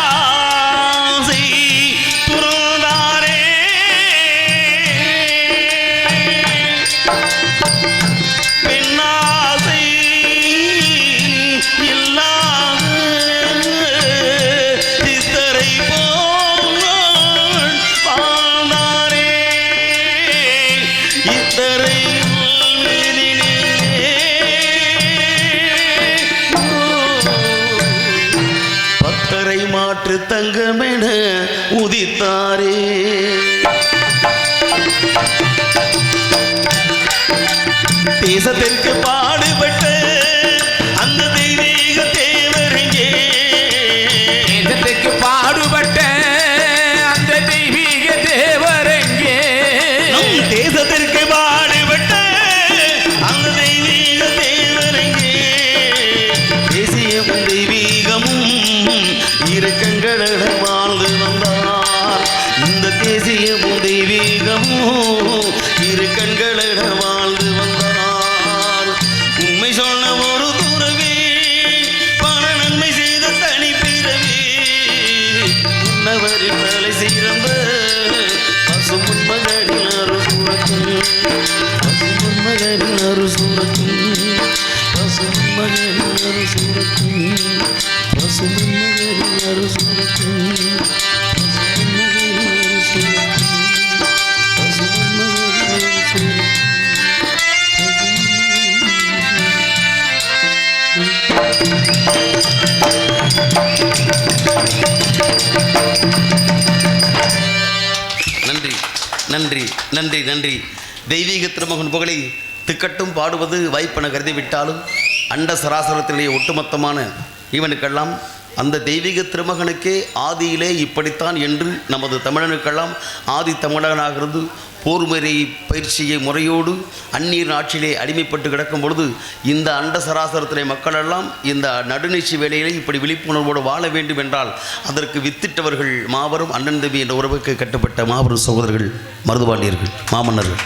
பொன்னாசை துறந்தாரே பெண்ணாசை இல்லாத சித்தரை போல் வாழ்ந்தாரே இத்தரை பத்தரை மாற்று தங்கமென உதித்தாரே தேசத்திற்கு பாடுபட்ட அந்த தெய்வீக தேவரையே தேசத்துக்கு பாடுபட்ட அந்த தெய்வீக தேவரங்கே நம் தேசத்திற்கு பாடுபட்ட அந்த தெய்வீக தேவரையே தேசியமும் தெய்வீகமும் இருக்கங்களிடம் வாழ்ந்து வந்தார் இந்த தேசியமும் தெய்வீகமும் இரு கண்களிடம் வாழ்ந்து வந்தார் நன்றி நன்றி நன்றி நன்றி. தெய்வீக திருமகன் புகழை திக்கட்டும் பாடுவது வாய்ப்பென கருதிவிட்டாலும் அண்ட சராசரத்திலேயே ஒட்டுமொத்தமான இவனுக்கெல்லாம் அந்த தெய்வீக திருமகனுக்கே ஆதியிலே இப்படித்தான் என்று நமது தமிழனுக்கெல்லாம் ஆதி தமிழனாக இருந்து போர் முறை பயிற்சியை முறையோடு அந்நீர் ஆட்சியிலே அடிமைப்பட்டு கிடக்கும் பொழுது இந்த அண்ட சராசரத்திலே மக்களெல்லாம் இந்த நடுநிச்சி வேளையிலே இப்படி விழிப்புணர்வோடு வாழ வேண்டும் என்றால் அதற்கு வித்திட்டவர்கள் மாபெரும் அண்ணன் தம்பி என்ற உறவுக்கு கட்டுப்பட்ட மாபெரும் சகோதரர்கள் மருதுபாண்டியர்கள் மாமன்னர்கள்.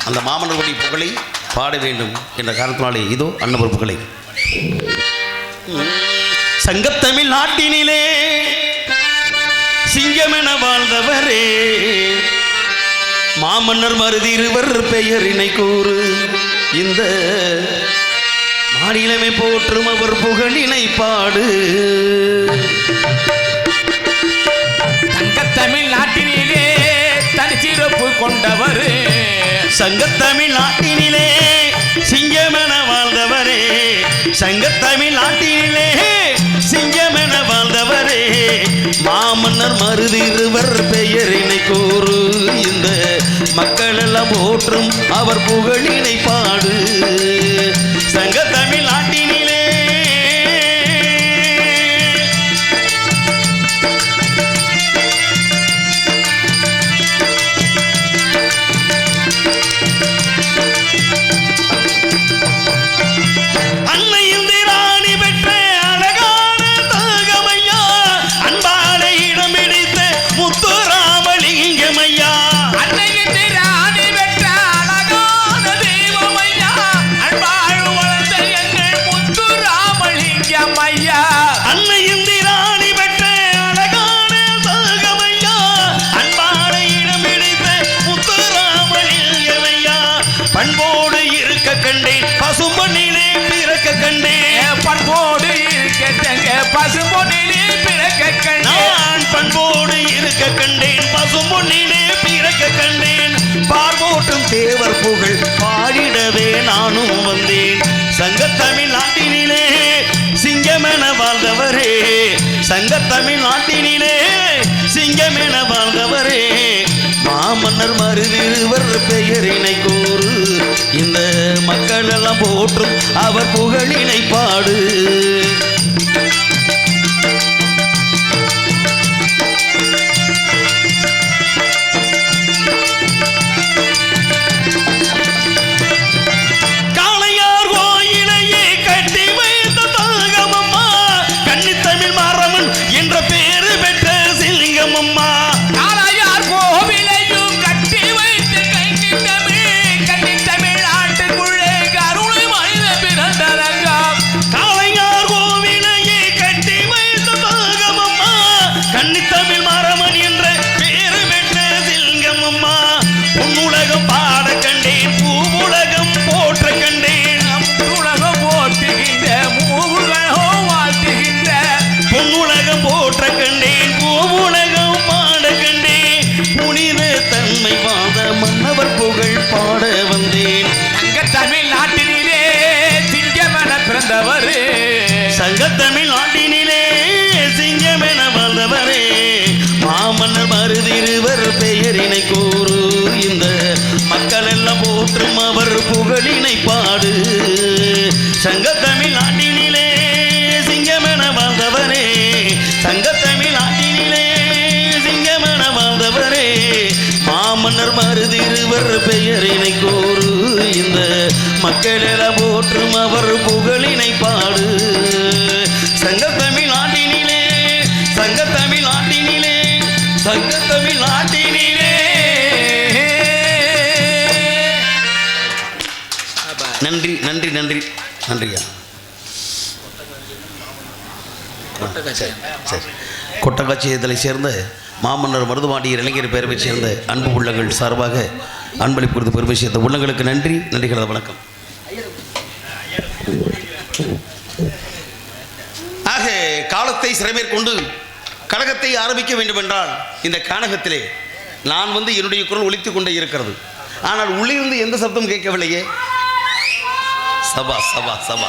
அந்த மாமன்னர்களுடைய புகழை பாட வேண்டும் என்ற காரணத்தினாலே இதோ அன்னவர் புகழை. சங்கத்தமிழ் நாட்டினிலே சிங்கமென வாழ்ந்தவரே மாமன்னர் மருதிருவர் பெயரினை கூறு இந்த மாநிலமை போற்றும் அவர் புகழினை பாடு. சங்கத்தமிழ் நாட்டினிலே தனிச்சிறப்பு கொண்டவர் சங்கத்தமிழ் நாட்டினிலே சிங்கமென வாழ்ந்தவரே சங்கத்தமிழ் நாட்டினிலே சிங்கமென வாழ்ந்தவரே மாமன்னர் மருதிருவர் பெயரினை கூறு இந்த மக்கள் எல்லாம் போற்றும் அவர் புகழினை பாடு. சங்கத்தமிழ் நாட்டினிலே பண்போடு இருக்க கண்டேன் பசும்பொன்னிலே பிறக்க கண்டேன் பண்போடு இருக்க பசும்பொன்னிலே பிறக்க கண்டேன் நான் பண்போடு இருக்க கண்டேன் பசும்பொன்னிலே பிறக்க கண்டேன் பார்வோட்டும் தேவர் புகழ் பாடிடவே நானும் வந்தேன். சங்கத்தமிழ் நாட்டினிலே சிங்கமென வாழ்ந்தவரே சங்கத்தமிழ் நாட்டினிலே சிங்கமென வாழ்ந்தவரே மாமன்னர் மருதிருவர் பெயரினை கூறு இந்த மக்கள் எல்லாம் போற்றும் அவர் புகழினை பாடு. காளையார் கோயிலையே கட்டி வைத்த தாகமம்மா கன்னித்தமிழ் மாரம்மன் என்ற பேரு பெற்ற சிலிங்கமம்மா புகழ் பாட வந்தேன். சங்கத்தமிழ் நாட்டினிலே சிங்கமென பிறந்தவரே சங்கத்தமிழ் நாட்டினிலே சிங்கமென வாழ்ந்தவரே மாமன்னர் மருதிருவர் பெயரினை கூறு இந்த மக்கள் எல்லாம் போற்றும் அவர் புகழினை பாடு. சங்கத்தமிழ் நாட்டினிலே சிங்கமென வாழ்ந்தவரே சங்கத்தமிழ் நாட்டினிலே சிங்கமென வாழ்ந்தவரே மாமன்னர் மருதிருவர் பெயரினை கூறு இந்த மக்கள் எல்லாம் போற்றும் அவர் புகழினை பாடு. சங்கத்தமிழ் நாட்டினிலே சங்கத்தமிழ் நாட்டினிலே சங்கத்தமிழ் நாட்டினிலே. நன்றி நன்றி நன்றி நன்றியா. சரி கொட்டக்காட்சி இதழை சேர்ந்த மாமன்னர் மருதுபாண்டியர் இளைஞர் பேரவை சேர்ந்த அன்பு உள்ளங்கள் சார்பாக அன்பளிப்பு கொடுத்து பெருமை சேர்ந்த உள்ளங்களுக்கு நன்றி நன்றிகளது வணக்கம். ஆக காலத்தை சிறைமேற்கொண்டு கழகத்தை ஆரம்பிக்க வேண்டும் என்றால் இந்த கானகத்திலே நான் என்னுடைய குரல் ஒலித்துக் கொண்டே இருக்கிறது. ஆனால் உள்ளிருந்து எந்த சப்தம் கேட்கவில்லையே. சபா சபா சபா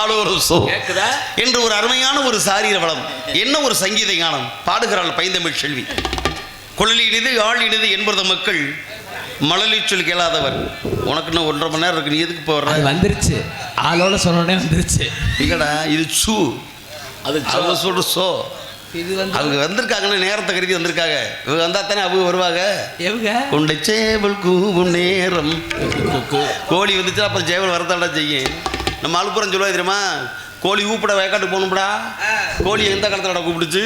ஆளோரு சோ கேக்குதா? என்று ஒரு அருமையான ஒரு சாரீர வளம், என்ன ஒரு சங்கீத ஞானம் பாடுகிறாள் பைந்தமிழ் செல்வி. குழல் இனிது ஆள் இனிது என்பது மக்கள் மழலை சொல் கேளாதவர். உனக்கு இன்னும் 1.5 மணி நேரம் இருக்கு, நீ எதுக்கு இப்போ வர்ற? அது வந்துருச்சு, ஆளோட சொன்னோடனே வந்துருச்சு. இல்லடா இது சூ, அது அவங்க சொல்ற சோ. இது வந்து அவங்க வந்திருக்காங்கன்னு நேரத்தை கருதி வந்திருக்காங்க. இவங்க வந்தா தானே அவங்க வருவாங்க. எவங்க கொண்ட சேவல் கூவும் நேரம். கோழி வந்துச்சு அப்புறம் சேவல் வரத்தாண்டா செய்யும். நம்ம அழுப்புறம் சொல்லுவா தெரியுமா, கோழி ஊப்பிட வயக்காட்டு போகணும்டா. கோழி எந்த காலத்தில் கூப்பிடுச்சு?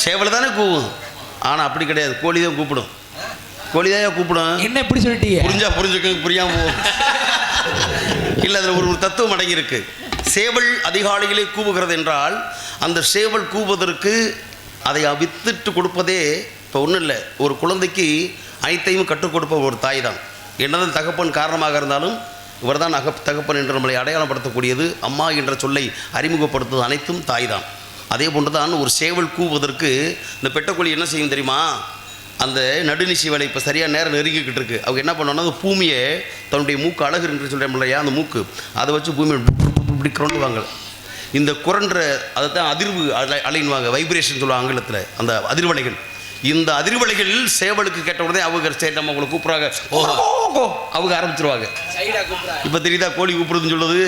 சேவல் தானே கூவும். ஆனால் அப்படி கிடையாது, கோழி தான் கூப்பிடும். கோழி தான் கூப்பிடும். என்ன இப்படி சொல்லிட்டீங்க? புரிஞ்சா புரிஞ்சுக்க, புரியாம போகும். இல்லை, அதில் ஒரு தத்துவம் அடங்கியிருக்கு. சேவல் அதிகாலையிலே கூவுகிறது என்றால் அந்த சேவல் கூவுவதற்கு அதை வித்துட்டு கொடுப்பதே இப்போ ஒன்றும் இல்லை. ஒரு குழந்தைக்கு அனைத்தையும் கற்றுக் கொடுப்ப ஒரு தாய் தான். என்னதான் தகப்பன் காரணமாக இருந்தாலும் இவர் தான் தகப்பன் என்று நம்மளை அடையாளப்படுத்தக்கூடியது. அம்மா என்ற சொல்லை அறிமுகப்படுத்துவது அனைத்தும் தாய் தான். அதே போன்று தான் ஒரு சேவல் கூவுவதற்கு இந்த பெட்டக்கோழி என்ன செய்யும் தெரியுமா? அந்த நடுநிசி வேலை இப்போ சரியாக நேரம் நெருங்கிக்கிட்டு இருக்கு. அவங்க என்ன பண்ணோன்னா அந்த பூமியை தன்னுடைய மூக்கு அழகு என்று சொல்கிறேன் இல்லையா, அந்த மூக்கு அதை வச்சு பூமியை இப்படி குரண்டுவாங்க. இந்த குரன்ற அதை தான் அதிர்வு அலைன்வாங்க, வைப்ரேஷன் சொல்லுவாங்க ஆங்கிலத்தில். அந்த அதிர்வலைகள், இந்த அதிர்வலைகள் சேவலுக்கு கேட்ட உடனே அவங்க சரி நம்ம உங்களை கூப்பிட்றாங்க, அவங்க ஆரம்பிச்சிருவாங்க. இப்போ தெரியுதா கோழி கூப்பிடுறதுன்னு சொல்லுது?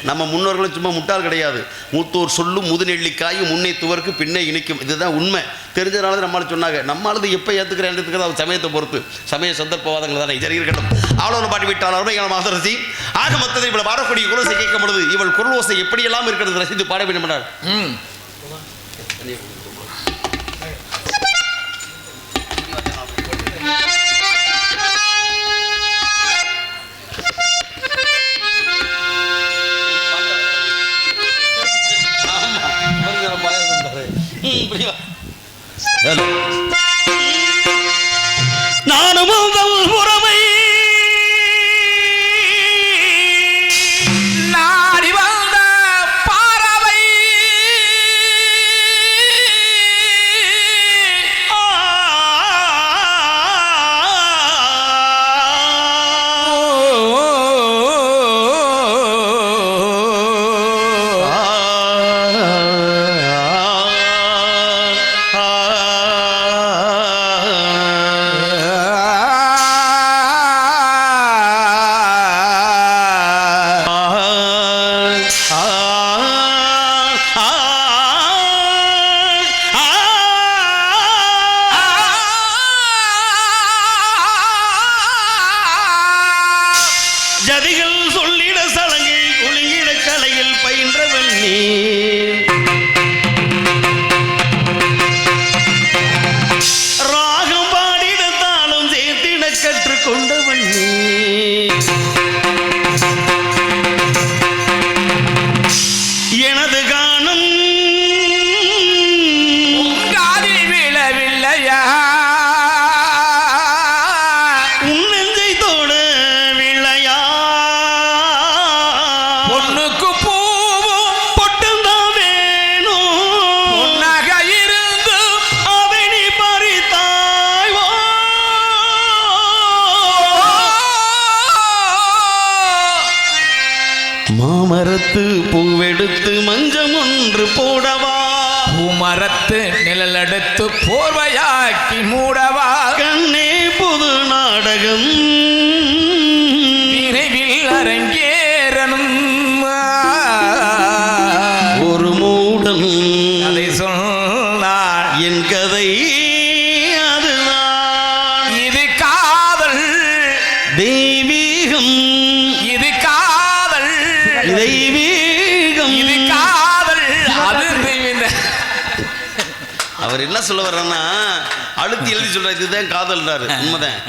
நம்ம முன்னோர்களும் சும்மா முட்டாள் கிடையாது. மூத்தோர் சொல்லும் முதுநெல்லிக்காயும் முன்னை துவருக்கு பின்னே இணைக்கும். இதுதான் உண்மை. தெரிஞ்சதுனால தான் நம்மளால சொன்னாங்க. நம்மளால எப்போ ஏற்றுக்கிறேன் அது சமயத்தை பொறுத்து, சமய சந்தர்ப்பவாதங்கள் தானே. சரி இருக்கட்டும். அவ்வளோ பாட்டி விட்டால் அருமையான மாதரசி. ஆக மொத்தத்தை இவளை பாடக்கூடிய குரலோசை கேட்கும் பொழுது இவள் குரலோசை எப்படியெல்லாம் இருக்கிறது ரசித்து பாட வேண்டும் என்றார். நானும் புறமை நாடி வந்த பாரவை ஜதிகள் சொல்லிட சலங்கை குலுங்கிட கலையில் பயின்றவன் நீ. ராகம் பாடிடத்தாலும் சேர்த்திட கற்றுக்கொண்டவன் நீ. எனது காணும் காதில் விழவில்லையா? பொண்ணுக்கு பூவும் பொட்டும் தான் வேணும். பொன்னாக இருந்து அதை நீ பறித்தாய். மாமரத்து பூவெடுத்து மஞ்சம் ஒன்று போடவா, பூமரத்து நிழலெடுத்து போர்வையாக்கி மூடவா, கண்ணே புது நாடகம் விரைவில் அரங்கேறணும். ஒரு மூடன் அதை சொன்னாள் என் கதை அதுதான். இது காதல் தெய்வீகம், இது காதல் தெய்வீகம், இது காதல் அது தெய்வீக. அவர் என்ன சொல்ல வர்றன்னா அழுத்தி எழுதி சொல்ற இதுதான் காதல்ன்றாரு. உண்மைதான்.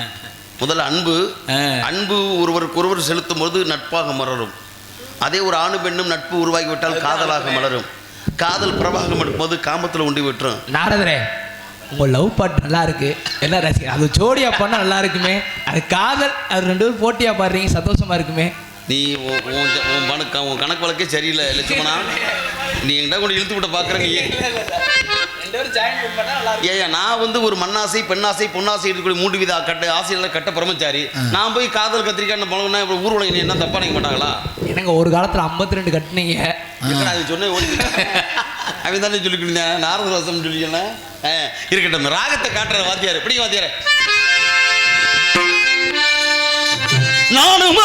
முதல்ல அன்பு, அன்பு ஒருவருக்கு ஒருவர் செலுத்தும் போது நட்பாக மலரும். அதே ஒரு ஆணு பெண்ணும் நட்பு உருவாகிவிட்டால் காதலாக மலரும். காதல் பிரபாகம் எடுக்கும்போது காமத்தில் உண்டி விட்டுரும். நாரதரே, உங்க லவ் பாட்டு நல்லா இருக்கு, எல்லாம் ரசிக்க. அது ஜோடியா பண்ணா நல்லா இருக்குமே. அது காதல், அது 2 பேரும் போட்டியா பாடுறீங்க, சந்தோஷமா இருக்குமே. நீ உன் கணக்கு வழக்கே சரியில்லை லட்சுமணா. நீ எங்கிட்ட கொண்டு இழுத்து விட்ட பார்க்குற. நீ ரெண்டு பேரும் ஜாயின் பண்ணா நல்லா இருக்கும். ஏன் நான் வந்து ஒரு மண்ணாசை பெண்ணாசை பொன்னாசை இருக்கக்கூடிய 3 வித ஆசையெல்லாம் கட்ட பிரம்மச்சாரி. நான் போய் காதல் கத்திரிக்காய் பழகுனா ஊர் உலகம் என்ன தப்பா நினைக்க மாட்டாங்களா? எனக்கு ஒரு காலத்துல 52 கட்டினீங்க. அது சொன்னேன் ஓடி அவன் தானே சொல்லிக்கிட்டு இருந்தேன். நாரத ரசம் சொல்லிக்கல. இருக்கட்டும், ராகத்தை காட்டுற வாத்தியார் பிடிக்க வாத்தியார. நானும்